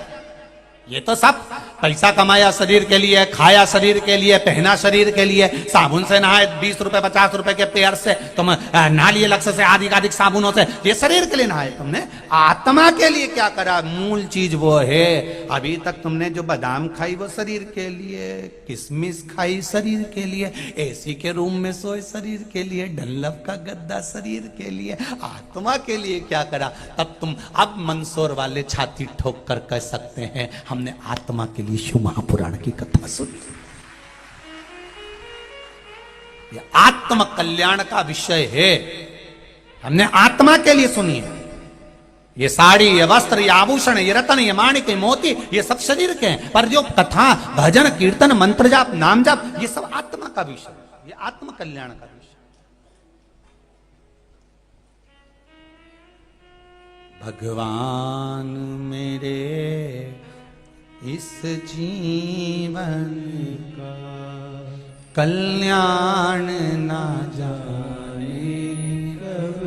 ये तो सब पैसा कमाया शरीर के लिए, खाया शरीर के लिए, पहना शरीर के लिए, साबुन से नहाए 20 रुपए 50 रुपए के पेयर से, तुम नहा लिए लक्ष्य से, अधिक साबुनों से, ये शरीर के लिए नहाए। तुमने आत्मा के लिए क्या करा? मूल चीज वो है। अभी तक तुमने जो बादाम खाई वो शरीर के लिए, किशमिश खाई शरीर के लिए, एसी के रूम में सोए शरीर के लिए, डनलप का गद्दा शरीर के लिए, आत्मा के लिए क्या करा? तब तुम अब मंदसौर वाले छाती ठोक कर कह सकते हैं हमने आत्मा के लिए शिव महापुराण की कथा सुनी। यह आत्म कल्याण का विषय है, हमने आत्मा के लिए सुनी है। ये साड़ी, ये वस्त्र, ये आभूषण, ये रत्न, ये माणिक, ये मोती, ये सब शरीर के हैं, पर जो कथा, भजन, कीर्तन, मंत्र जाप, नाम जाप, ये सब आत्मा का विषय, ये आत्म कल्याण का विषय। भगवान मेरे इस जीवन का कल्याण ना जाने कब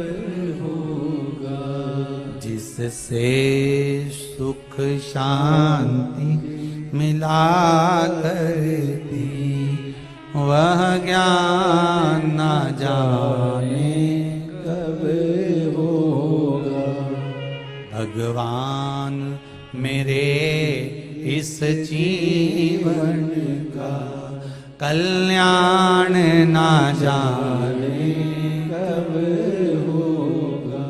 होगा, जिससे सुख शांति मिला करती वह ज्ञान ना जाने कब होगा। भगवान मेरे इस जीवन का कल्याण ना जाने कब होगा,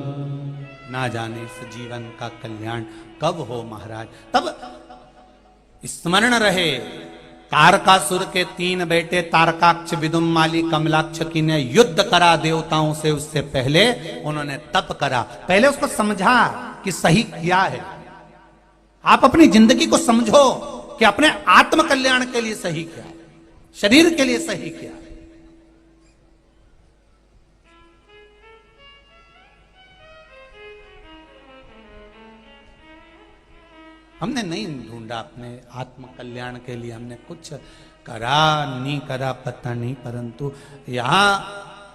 ना जाने इस जीवन का कल्याण कब हो महाराज। तब स्मरण रहे, तारकासुर के 3 बेटे तारकाक्ष, विदुम्माली, कमलाक्ष की ने युद्ध करा देवताओं से, उससे पहले उन्होंने तप करा। पहले उसको समझा कि सही क्या है। आप अपनी जिंदगी को समझो कि अपने आत्म कल्याण के लिए सही क्या है, शरीर के लिए सही क्या है। हमने नहीं ढूंढा अपने आत्म कल्याण के लिए, हमने कुछ करा नहीं करा पता नहीं, परंतु यहां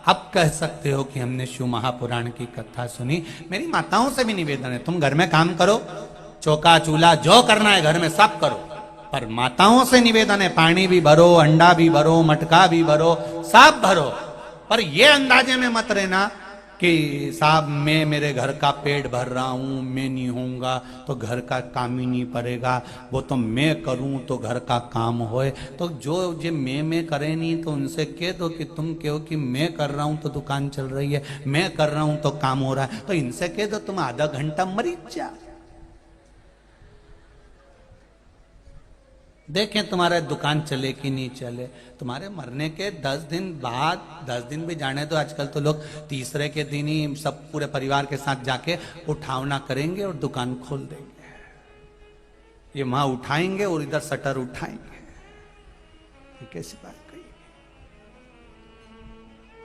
अब कह सकते हो कि हमने शिव महापुराण की कथा सुनी। मेरी माताओं से भी निवेदन है, तुम घर में काम करो, चौका चूल्हा जो करना है घर में सब करो, पर माताओं से निवेदन है पानी भी भरो, अंडा भी भरो, मटका भी भरो, सब भरो, पर ये अंदाजे में मत रहना कि साहब मैं मेरे घर का पेट भर रहा हूं, मैं नहीं होऊंगा तो घर का काम ही नहीं पड़ेगा, वो तो मैं करूं तो घर का काम होए। तो जो मैं करे नहीं तो उनसे कह दो कि तुम कहो कि मैं कर रहा हूं तो दुकान चल रही है, मैं कर रहा हूं तो काम हो रहा है, तो इनसे कह दो तुम आधा घंटा मरीज जा, देखें तुम्हारा दुकान चले कि नहीं चले। तुम्हारे मरने के 10 दिन बाद, 10 दिन भी जाने तो आजकल तो लोग तीसरे के दिन ही सब पूरे परिवार के साथ जाके उठावना करेंगे और दुकान खोल देंगे। ये वहां उठाएंगे और इधर शटर उठाएंगे। ये कैसी बात कही।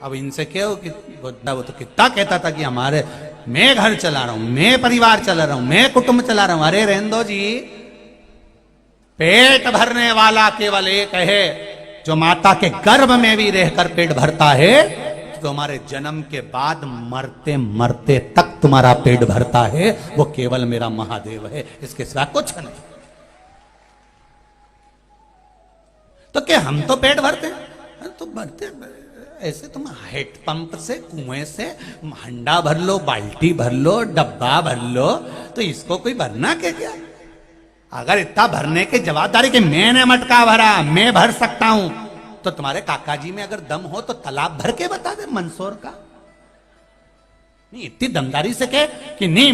अब इनसे क्या हो कि वो तो कितना कहता था कि हमारे, मैं घर चला रहा हूं, मैं परिवार चला रहा हूं, मैं कुटुंब चला रहा हूं। अरे रहने दो जी, पेट भरने वाला केवल एक है जो माता के गर्भ में भी रहकर पेट भरता है। तो हमारे जन्म के बाद मरते मरते तक तुम्हारा पेट भरता है, वो केवल मेरा महादेव है, इसके सिवा कुछ नहीं। तो क्या हम तो पेट भरते हैं? तो भरते ऐसे तुम हेड पंप से, कुएं से हंडा भर लो, बाल्टी भर लो, डब्बा भर लो, तो इसको कोई भरना क्या? अगर इतना भरने की जवाबदारी कि मैंने मटका भरा, मैं भर सकता हूं, तो तुम्हारे काका जी में अगर दम हो तो तालाब भर के बता दे मंदसौर का। नहीं, इतनी दमदारी से कहे कि नहीं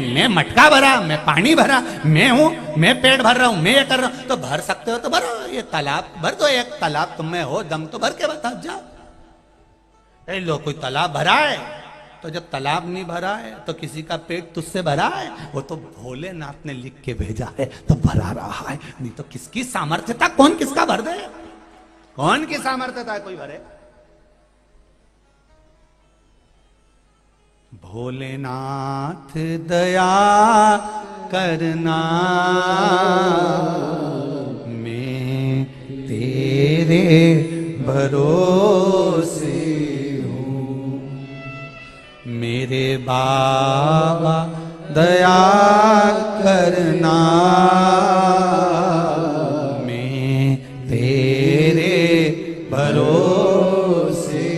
मैं मटका भरा, मैं पानी भरा, मैं हूं, मैं पेट भर रहा हूं, मैं ये कर रहा हूं, तो भर सकते हो तो भरो, ये तालाब भर दो, एक तालाब तुम में हो दम तो भर के बता जाओ। लो कोई तालाब भरा है, तो जब तालाब नहीं भरा है तो किसी का पेट तुझसे भरा है, वो तो भोलेनाथ ने लिख के भेजा है तो भरा रहा है। नहीं तो किसकी सामर्थ्यता, कौन किसका भर दे, कौन की सामर्थ्यता है कोई भरे। भोलेनाथ दया करना, मैं तेरे भरोसे हूँ। मेरे बाबा दया करना, मैं तेरे भरोसे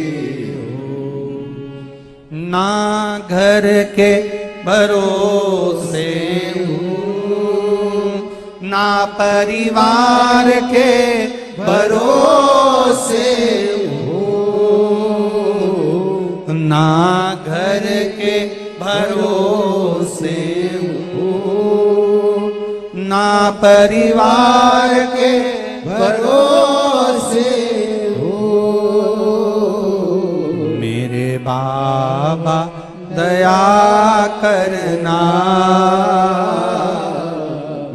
हूँ। ना घर के भरोसे हूँ, ना परिवार के भरोसे हूँ, ना घर के भरोसे हूँ, ना परिवार के भरोसे हूँ। मेरे बाबा दया करना,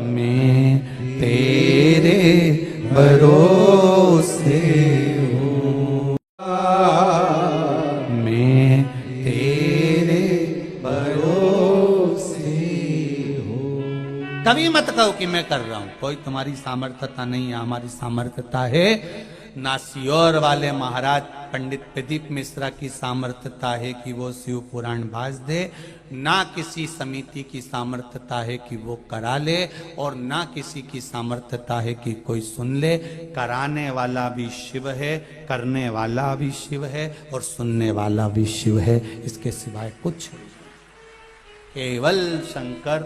मैं तेरे भरोसे हूँ, मैं तेरे भरोसे हूँ। कभी मत कहो कि मैं कर रहा हूं, कोई तुम्हारी सामर्थ्यता नहीं है, हमारी सामर्थ्यता है। ना सियोर वाले महाराज पंडित प्रदीप मिश्रा की सामर्थ्यता है कि वो शिव पुराण बाज दे, ना किसी समिति की सामर्थ्यता है कि वो करा ले, और ना किसी की सामर्थ्यता है कि कोई सुन ले। कराने वाला भी शिव है, करने वाला भी शिव है, और सुनने वाला भी शिव है। इसके सिवाय कुछ नहीं, केवल शंकर,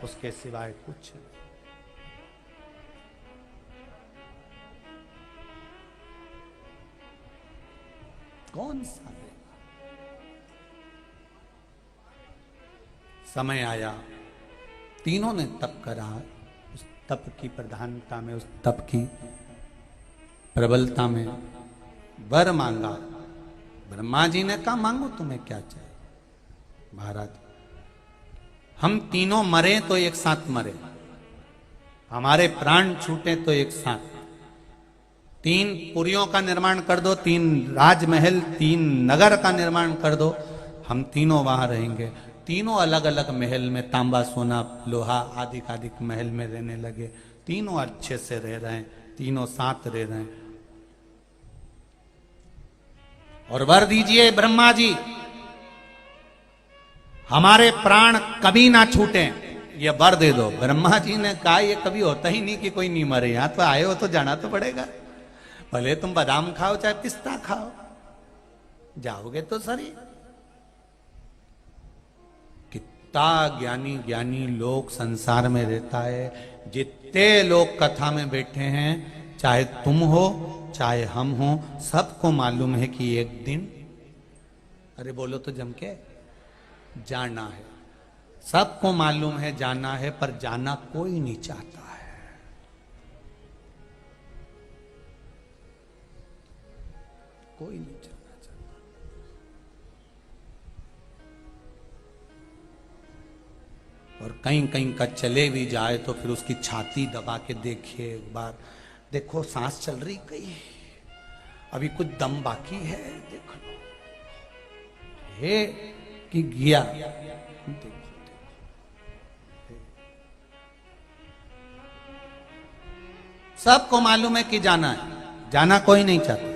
उसके सिवाय कुछ नहीं। कौन सा देगा? समय आया, तीनों ने तप करा, उस तप की प्रधानता में, उस तप की प्रबलता में वर मांगा। ब्रह्मा जी ने कहा मांगो तुम्हें क्या चाहिए। महाराज हम तीनों मरे तो एक साथ मरे, हमारे प्राण छूटे तो एक साथ। 3 पुरियों का निर्माण कर दो, 3 राजमहल, 3 नगर का निर्माण कर दो, हम तीनों वहां रहेंगे। तीनों अलग अलग महल में, तांबा सोना लोहा आदि आदि महल में रहने लगे। तीनों अच्छे से रह रहे हैं, तीनों साथ रह रहे हैं। और वर दीजिए ब्रह्मा जी, हमारे प्राण कभी ना छूटे, ये वर दे दो। ब्रह्मा जी ने कहा ये कभी होता ही नहीं कि कोई नहीं मरे, यहां तो आए हो तो जाना तो पड़ेगा। भले तुम बादाम खाओ चाहे पिस्ता खाओ, जाओगे तो सही। कितना ज्ञानी ज्ञानी लोग संसार में रहता है। जितने लोग कथा में बैठे हैं, चाहे तुम हो चाहे हम हो, सबको मालूम है कि एक दिन, अरे बोलो तो जम के, जाना है। सबको मालूम है जाना है, पर जाना कोई नहीं चाहता है। कोई नहीं चलना चाहता। और कहीं कहीं का चले भी जाए तो फिर उसकी छाती दबा के देखिए एक बार, देखो सांस चल रही कहीं, अभी कुछ दम बाकी है, देखो हे कि गया। देखो सबको मालूम है कि जाना है, जाना कोई नहीं चाहता।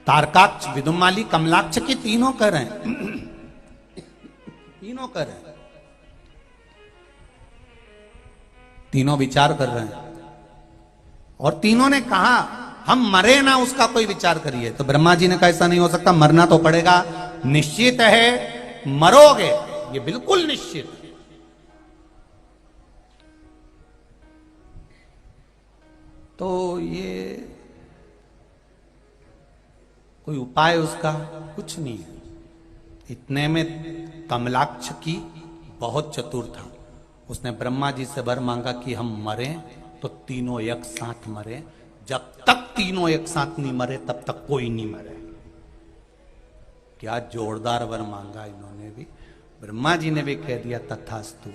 तारकाक्ष, विदुमाली, कमलाक्ष की तीनों कर रहे हैं, तीनों कर रहे हैं, तीनों विचार कर रहे हैं। और तीनों ने कहा हम मरे ना उसका कोई विचार करिए। तो ब्रह्मा जी ने कहा ऐसा नहीं हो सकता, मरना तो पड़ेगा, निश्चित है मरोगे, ये बिल्कुल निश्चित है। तो ये कोई उपाय उसका कुछ नहीं है। इतने में कमलाक्ष की बहुत चतुर था, उसने ब्रह्मा जी से वर मांगा कि हम मरें तो तीनों एक साथ मरे, जब तक तीनों एक साथ नहीं मरे तब तक कोई नहीं मरे। क्या जोरदार वर मांगा इन्होंने भी, ब्रह्मा जी ने भी कह दिया तथास्तु।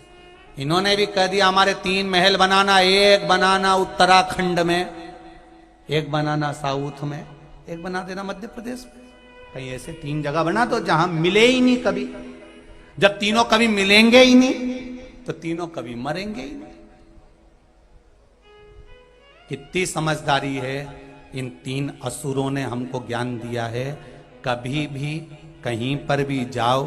इन्होंने भी कह दिया हमारे 3 महल बनाना, एक बनाना उत्तराखंड में, एक बनाना साउथ में, एक बना देना मध्य प्रदेश में, कहीं ऐसे 3 जगह बना दो जहां मिले ही नहीं कभी। जब तीनों कभी मिलेंगे ही नहीं तो तीनों कभी मरेंगे ही नहीं। कितनी समझदारी है इन 3 असुरों ने हमको ज्ञान दिया है। कभी भी कहीं पर भी जाओ,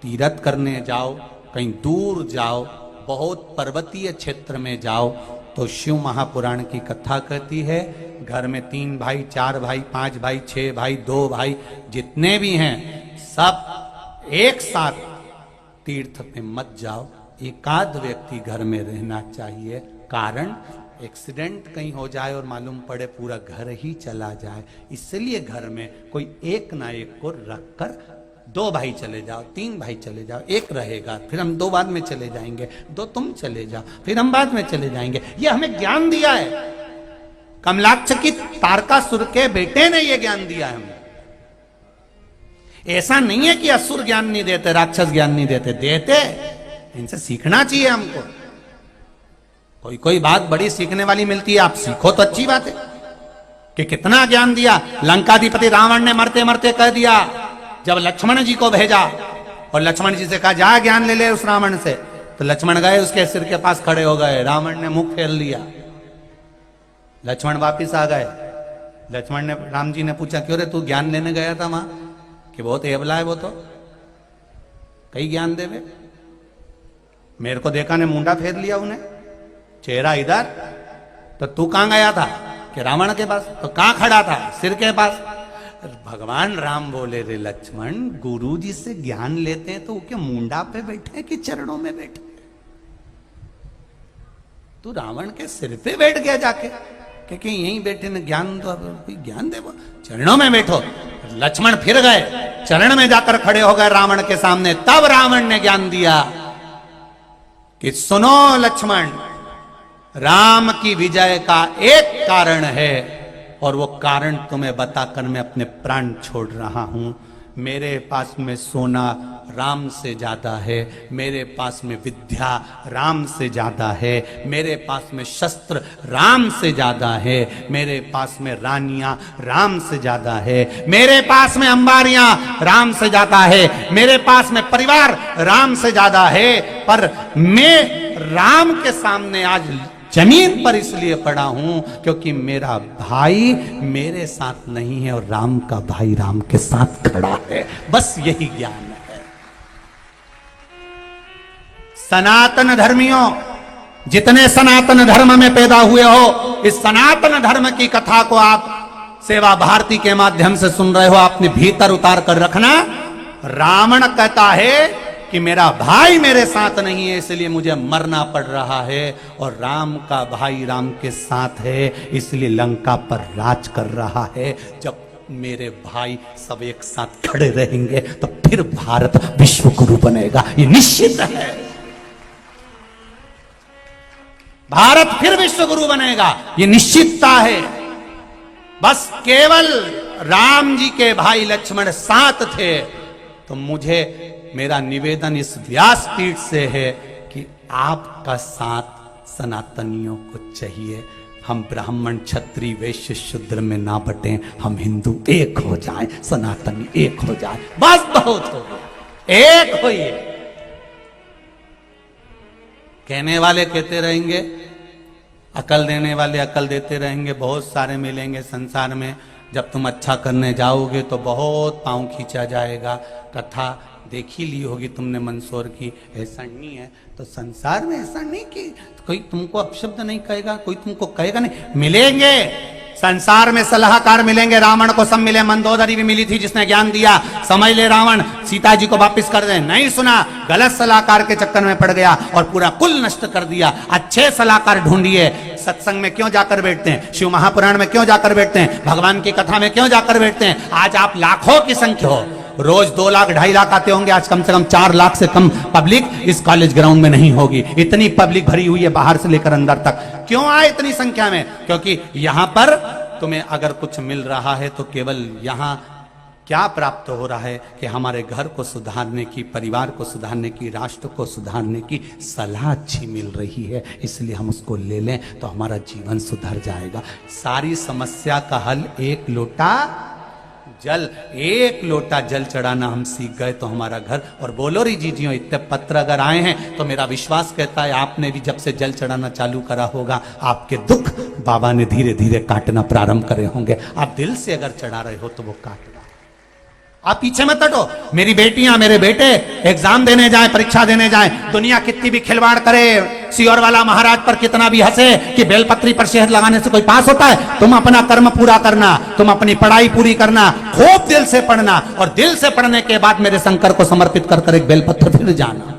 तीर्थ करने जाओ, कहीं दूर जाओ, बहुत पर्वतीय क्षेत्र में जाओ, तो शिव महापुराण की कथा कहती है घर में 3 भाई, 4 भाई, 5 भाई, 6 भाई, 2 भाई, जितने भी हैं सब एक साथ तीर्थ पे मत जाओ, एकाध व्यक्ति घर में रहना चाहिए। कारण एक्सीडेंट कहीं हो जाए और मालूम पड़े पूरा घर ही चला जाए, इसलिए घर में कोई एक ना एक को रखकर 2 भाई चले जाओ, 3 भाई चले जाओ, एक रहेगा, फिर हम 2 बाद में चले जाएंगे, 2 तुम चले जाओ, फिर हम बाद में चले जाएंगे। ये हमें ज्ञान दिया है, कमलाक्ष की तारकासुर के बेटे ने ये ज्ञान दिया है हमें। ऐसा नहीं है कि असुर ज्ञान नहीं देते, राक्षस ज्ञान नहीं देते, देते, इनसे सीखना चाहिए हमको। कोई कोई बात बड़ी सीखने वाली मिलती है, आप सीखो तो अच्छी बात है। कि कितना ज्ञान दिया, लंकाधिपति रावण ने मरते मरते कह दिया, जब लक्ष्मण जी को भेजा और लक्ष्मण जी से कहा जा ज्ञान ले ले उस रावण से, तो लक्ष्मण गए उसके सिर के पास खड़े हो गए, रावण ने मुख फेर लिया, लक्ष्मण वापिस आ गए। लक्ष्मण ने, राम जी ने पूछा क्यों रे तू ज्ञान लेने गया था वहां, कि बहुत एबला है वो तो कई ज्ञान देवे, मेरे को देखा ने मुंडा फेर लिया उन्हें, चेहरा इधर, तो तू कहां गया था, कि रावण के पास, तो कहां खड़ा था, सिर के पास। भगवान राम बोले रे लक्ष्मण, गुरु जी से ज्ञान लेते हैं तो क्या मुंडा पे बैठे कि चरणों में बैठे, तू रावण के सिर पे बैठ गया जाके, क्योंकि यहीं बैठे न ज्ञान तो कोई ज्ञान दे, चरणों में बैठो। लक्ष्मण फिर गए, चरण में जाकर खड़े हो गए रावण के सामने, तब रावण ने ज्ञान दिया कि सुनो लक्ष्मण, राम की विजय का एक कारण है और वो कारण तुम्हें बताकर मैं अपने प्राण छोड़ रहा हूं। मेरे पास में सोना राम से ज्यादा है, मेरे पास में विद्या राम से ज्यादा है, मेरे पास में शस्त्र राम से ज्यादा है, मेरे पास में रानियां राम से ज्यादा है, मेरे पास में अंबारियां राम से ज्यादा है, मेरे पास में परिवार राम से ज्यादा है। पर मैं राम के सामने आज जमीन पर इसलिए पड़ा हूं क्योंकि मेरा भाई मेरे साथ नहीं है और राम का भाई राम के साथ खड़ा है। बस यही ज्ञान है। सनातन धर्मियों, जितने सनातन धर्म में पैदा हुए हो, इस सनातन धर्म की कथा को आप सेवा भारती के माध्यम से सुन रहे हो, अपने भीतर उतार कर रखना। रावण कहता है कि मेरा भाई मेरे साथ नहीं है इसलिए मुझे मरना पड़ रहा है, और राम का भाई राम के साथ है इसलिए लंका पर राज कर रहा है। जब मेरे भाई सब एक साथ खड़े रहेंगे तो फिर भारत विश्व गुरु बनेगा, ये निश्चित है। भारत फिर विश्व गुरु बनेगा, ये निश्चितता है। बस केवल राम जी के भाई लक्ष्मण साथ थे। तो मुझे मेरा निवेदन इस व्यासपीठ से है कि आपका साथ सनातनियों को चाहिए। हम ब्राह्मण क्षत्रिय वैश्य शूद्र में ना बटें, हम हिंदू एक हो जाएं, सनातनी एक हो जाए, बस बहुत हो गया, एक होइए। कहने वाले कहते रहेंगे, अकल देने वाले अकल देते रहेंगे। बहुत सारे मिलेंगे संसार में। जब तुम अच्छा करने जाओगे तो बहुत पांव खींचा जाएगा। कथा देखी ली होगी तुमने मंदसौर की, ऐसा नहीं है तो संसार में ऐसा नहीं कि कोई तुमको अपशब्द नहीं कहेगा, कोई तुमको कहेगा नहीं। मिलेंगे संसार में सलाहकार मिलेंगे। रावण को सब मिले, मंदोदरी भी मिली थी जिसने ज्ञान दिया। समझ ले रावण सीता जी को वापिस कर दे, नहीं सुना, गलत सलाहकार के चक्कर में पड़ गया और पूरा कुल नष्ट कर दिया। अच्छे सलाहकार ढूंढिए। सत्संग में क्यों जाकर बैठते हैं, शिव महापुराण में क्यों जाकर बैठते हैं, भगवान की कथा में क्यों जाकर बैठते हैं। आज आप लाखों की संख्या हो, रोज 2 लाख 2.5 लाख आते होंगे, आज कम से कम 4 लाख से कम पब्लिक इस कॉलेज ग्राउंड में नहीं होगी। इतनी पब्लिक भरी हुई है बाहर से लेकर अंदर तक। क्यों आए इतनी संख्या में? क्योंकि यहां पर तुम्हें अगर कुछ मिल रहा है तो केवल यहां क्या प्राप्त हो रहा है कि हमारे घर को सुधारने की, परिवार को सुधारने की, राष्ट्र को सुधारने की सलाह अच्छी मिल रही है, इसलिए हम उसको ले लें तो हमारा जीवन सुधर जाएगा। सारी समस्या का हल एक लोटा जल, एक लोटा जल चढ़ाना हम सीख गए तो हमारा घर। और बोलो री जीजियों, इतने पत्र अगर आए हैं तो मेरा विश्वास कहता है आपने भी जब से जल चढ़ाना चालू करा होगा, आपके दुख बाबा ने धीरे धीरे काटना प्रारंभ करे होंगे। आप दिल से अगर चढ़ा रहे हो तो वो काट, आप पीछे मत हटो। मेरी बेटियां मेरे बेटे एग्जाम देने जाएं, परीक्षा देने जाएं, दुनिया कितनी भी खिलवाड़ करे, सियोर वाला महाराज पर कितना भी हंसे कि बेलपत्री पर शहद लगाने से कोई पास होता है, तुम अपना कर्म पूरा करना, तुम अपनी पढ़ाई पूरी करना, खूब दिल से पढ़ना, और दिल से पढ़ने के बाद मेरे शंकर को समर्पित कर एक बेलपत्र फिर जाना।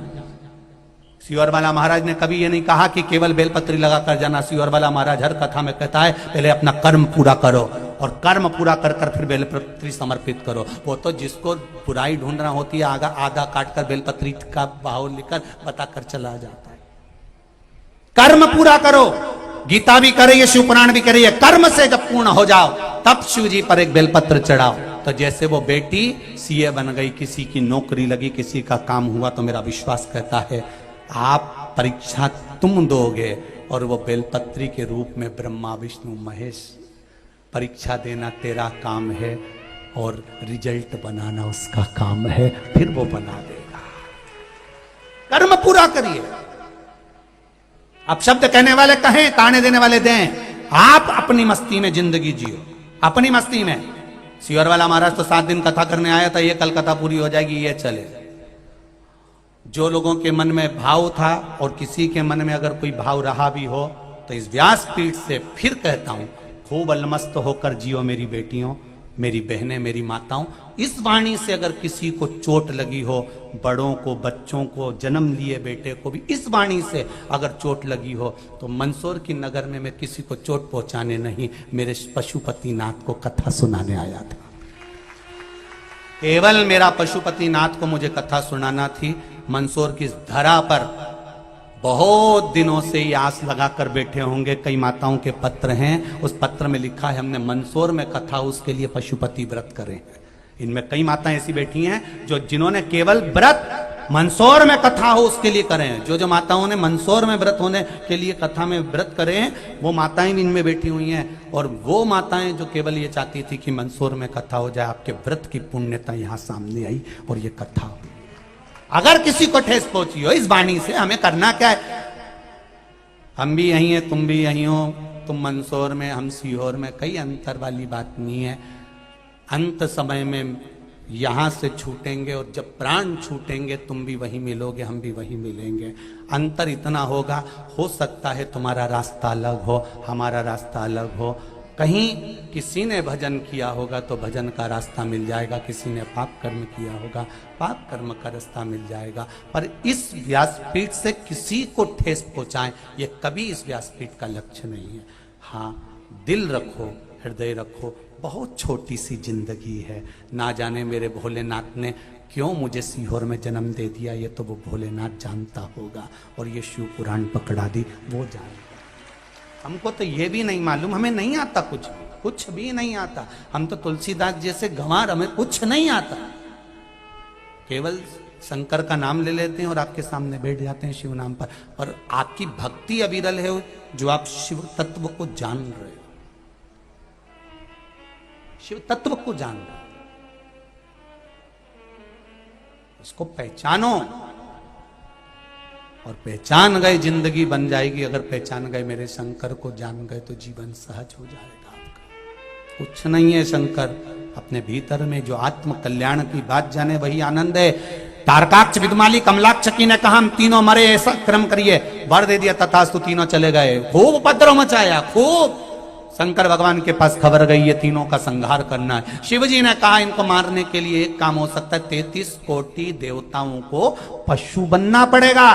सियोर वाला महाराज ने कभी ये नहीं कहा कि केवल बेलपत्री लगाकर जाना। सियोर वाला महाराज हर कथा में कहता है पहले अपना कर्म पूरा करो, और कर्म पूरा कर कर फिर बेलपत्री समर्पित करो। वो तो जिसको बुराई ढूंढना होती है आगा आधा काट कर बेलपत्री का भाव लेकर बताकर चला जाता है। कर्म पूरा करो। गीता भी कर रही है, शिव पुराण भी कर रही है, कर्म से जब पूर्ण हो जाओ तब शिव जी पर एक बेलपत्र चढ़ाओ। तो जैसे वो बेटी सीए बन गई, किसी की नौकरी लगी, किसी का काम हुआ, तो मेरा विश्वास कहता है आप परीक्षा तुम दोगे और वो बेलपत्री के रूप में ब्रह्मा विष्णु महेश, परीक्षा देना तेरा काम है और रिजल्ट बनाना उसका काम है, फिर वो बना देगा। कर्म पूरा करिए। अब शब्द कहने वाले कहें, ताने देने वाले दें, आप अपनी मस्ती में जिंदगी जियो, अपनी मस्ती में। सियोर वाला महाराज तो 7 दिन कथा करने आया था, ये कल कथा पूरी हो जाएगी, ये चले। जो लोगों के मन में भाव था और किसी के मन में अगर कोई भाव रहा भी हो तो इस व्यासपीठ से फिर कहता हूं, खूब अलमस्त होकर जियो मेरी बेटियों, मेरी बहनें, मेरी माताओं। इस वाणी से अगर किसी को चोट लगी हो, बड़ों को, बच्चों को, जन्म लिए बेटे को भी इस वाणी से अगर चोट लगी हो, तो मंदसौर की नगर में मैं किसी को चोट पहुंचाने नहीं, मेरे पशुपतिनाथ को कथा सुनाने आया था। केवल मेरा पशुपतिनाथ को मुझे कथा सुनाना थी। मंदसौर की धरा पर बहुत दिनों से ये आस लगाकर बैठे होंगे। कई माताओं के पत्र हैं, उस पत्र में लिखा है हमने मंदसौर में कथा उसके लिए पशुपति व्रत करे। इनमें कई माताएं ऐसी बैठी हैं जो जिन्होंने केवल व्रत मंदसौर में कथा हो उसके लिए करें। जो माताओं ने मंदसौर में व्रत होने के लिए कथा में व्रत करें, वो माताएं भी इनमें बैठी हुई हैं। और वो माताएं जो केवल ये चाहती थी कि मंदसौर में कथा हो जाए, आपके व्रत की पुण्यता यहां सामने आई और ये कथा हुई। अगर किसी को ठेस पहुंची हो इस वाणी से, हमें करना क्या है? हम भी यहीं हैं, तुम भी यहीं हो, तुम मंदसौर में, हम सीहोर में, कई अंतर वाली बात नहीं है। अंत समय में यहां से छूटेंगे और जब प्राण छूटेंगे तुम भी वहीं मिलोगे, हम भी वहीं मिलेंगे। अंतर इतना होगा, हो सकता है तुम्हारा रास्ता अलग हो, हमारा रास्ता अलग हो। कहीं किसी ने भजन किया होगा तो भजन का रास्ता मिल जाएगा, किसी ने पाप कर्म किया होगा, पाप कर्म का रास्ता मिल जाएगा। पर इस व्यासपीठ से किसी को ठेस पहुंचाएं, ये कभी इस व्यासपीठ का लक्ष्य नहीं है। हाँ, दिल रखो, हृदय रखो, बहुत छोटी सी जिंदगी है। ना जाने मेरे भोलेनाथ ने क्यों मुझे सीहोर में जन्म दे दिया, ये तो वो भोलेनाथ जानता होगा। और ये शिव पुराण पकड़ा दी, वो जानता। हमको तो ये भी नहीं मालूम, हमें नहीं आता कुछ भी। कुछ भी नहीं आता। हम तो तुलसीदास जैसे गंवार, हमें कुछ नहीं आता, केवल शंकर का नाम ले लेते हैं और आपके सामने बैठ जाते हैं शिव नाम पर। और आपकी भक्ति अविरल है जो आप शिव तत्व को जान रहे हो, शिव तत्व को जान रहे हो, इसको पहचानो। और पहचान गए जिंदगी बन जाएगी। अगर पहचान गए मेरे शंकर को जान गए तो जीवन सहज हो जाएगा आपका। कुछ नहीं है शंकर, अपने भीतर में जो आत्म कल्याण की बात जाने वही आनंद है। तारकाक्ष, विदुमाली, कमलाक्ष की ने कहा हम तीनों मरे, ऐसा क्रम करिए, वर दे दिया तथास्तु, तीनों चले गए। खूब उपद्रव मचाया, खूब। शंकर भगवान के पास खबर गई ये तीनों का संहार करना है। शिव जी ने कहा इनको मारने के लिए एक काम हो सकता है, 33 कोटि देवताओं को पशु बनना पड़ेगा।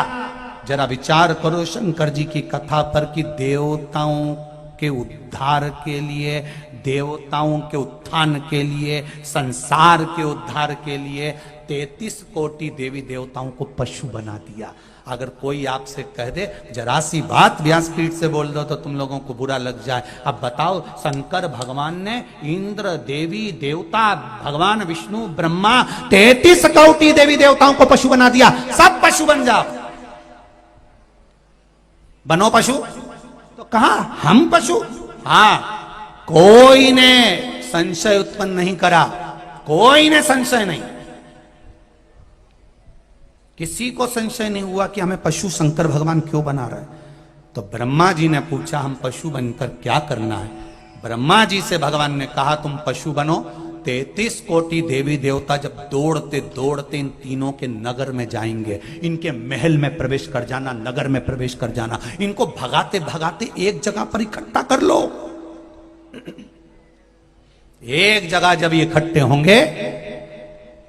जरा विचार करो शंकर जी की कथा पर कि देवताओं के उद्धार के लिए, देवताओं के उत्थान के लिए, संसार के उद्धार के लिए 33 कोटि देवी देवताओं को पशु बना दिया। अगर कोई आपसे कह दे जरा सी बात व्यासपीठ से बोल दो तो तुम लोगों को बुरा लग जाए। अब बताओ, शंकर भगवान ने इंद्र, देवी देवता, भगवान विष्णु, ब्रह्मा, 33 कोटि देवी देवताओं को पशु बना दिया। सब पशु बन जाओ, बनो पशु। तो कहा हम पशु? हाँ, कोई ने संशय उत्पन्न नहीं करा, कोई ने संशय नहीं, किसी को संशय नहीं हुआ कि हमें पशु शंकर भगवान क्यों बना रहे। तो ब्रह्मा जी ने पूछा हम पशु बनकर क्या करना है। ब्रह्मा जी से भगवान ने कहा तुम पशु बनो। 33 कोटि देवी देवता जब दौड़ते दौड़ते इन तीनों के नगर में जाएंगे, इनके महल में प्रवेश कर जाना, नगर में प्रवेश कर जाना, इनको भगाते भगाते एक जगह पर इकट्ठा कर लो। एक जगह जब ये इकट्ठे होंगे,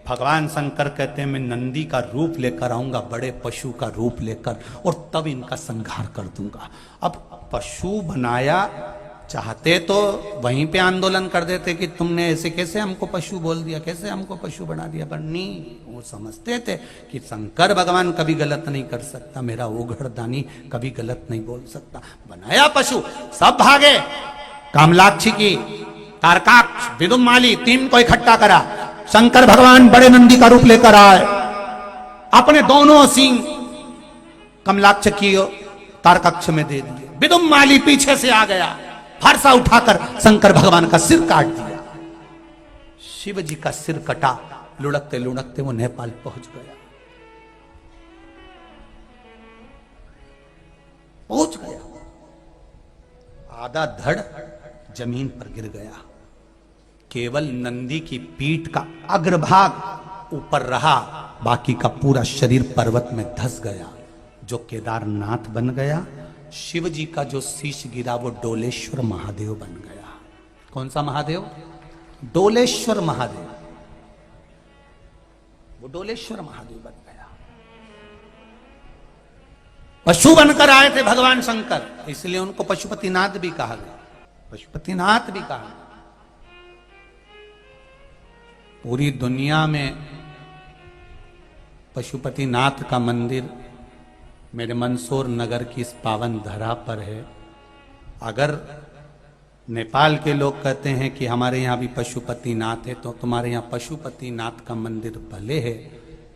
भगवान शंकर कहते हैं मैं नंदी का रूप लेकर आऊंगा, बड़े पशु का रूप लेकर, और तब इनका संहार कर दूंगा। अब पशु बनाया, चाहते तो वहीं पे आंदोलन कर देते कि तुमने ऐसे कैसे हमको पशु बोल दिया, कैसे हमको पशु बना दिया, पर नहीं, वो समझते थे कि शंकर भगवान कभी गलत नहीं कर सकता, मेरा ओघड़ दानी कभी गलत नहीं बोल सकता। बनाया पशु, सब भागे। कामलाक्षी की, तारकाक्ष, विदुमाली, तीन को इकट्ठा करा। शंकर भगवान बड़े नंदी का रूप लेकर आए, अपने दोनों सींग कमलाक्ष की तारकाक्ष में दे दिए। विदुमाली पीछे से आ गया, फरसा उठाकर शंकर भगवान का सिर काट दिया। शिव जी का सिर कटा, लुढ़कते लुढ़कते वो नेपाल पहुंच गया, पहुंच गया। आधा धड़ जमीन पर गिर गया, केवल नंदी की पीठ का अग्रभाग ऊपर रहा, बाकी का पूरा शरीर पर्वत में धंस गया, जो केदारनाथ बन गया। शिव जी का जो शीश गिरा वो डोलेश्वर महादेव बन गया। कौन सा महादेव? डोलेश्वर महादेव, वो डोलेश्वर महादेव बन गया। पशु बनकर आए थे भगवान शंकर, इसलिए उनको पशुपतिनाथ भी कहा गया, पशुपतिनाथ भी कहा गया। पूरी दुनिया में पशुपतिनाथ का मंदिर मेरे मंदसौर नगर की इस पावन धरा पर है। अगर नेपाल के लोग कहते हैं कि हमारे यहाँ भी पशुपतिनाथ है, तो तुम्हारे यहाँ पशुपतिनाथ का मंदिर भले है,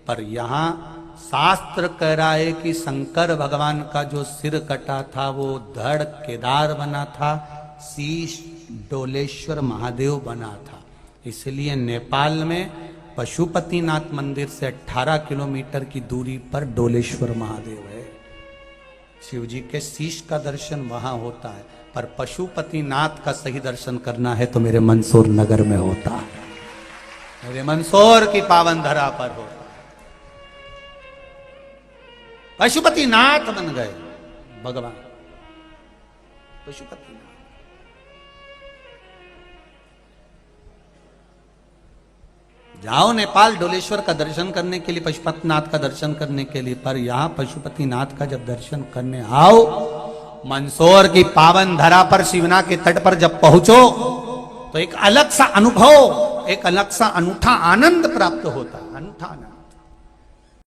पर यहाँ शास्त्र कह रहा है कि शंकर भगवान का जो सिर कटा था वो धड़ केदार बना था, शीश डोलेश्वर महादेव बना था। इसलिए नेपाल में पशुपतिनाथ मंदिर से 18 किलोमीटर की दूरी पर डोलेश्वर महादेव है। शिव जी के शीश का दर्शन वहां होता है, पर पशुपतिनाथ का सही दर्शन करना है तो मेरे मंदसौर नगर में होता है, मेरे मंदसौर की पावन धरा पर होता है। पशुपतिनाथ बन गए भगवान, पशुपतिनाथ। जाओ नेपाल डोलेश्वर का दर्शन करने के लिए, पशुपतिनाथ का दर्शन करने के लिए, पर यहां पशुपतिनाथ का जब दर्शन करने आओ, मंदसौर की पावन धरा पर शिवना के तट पर जब पहुंचो तो एक अलग सा अनुभव, एक अलग सा अनूठा आनंद प्राप्त होता है, अनूठा आनंद।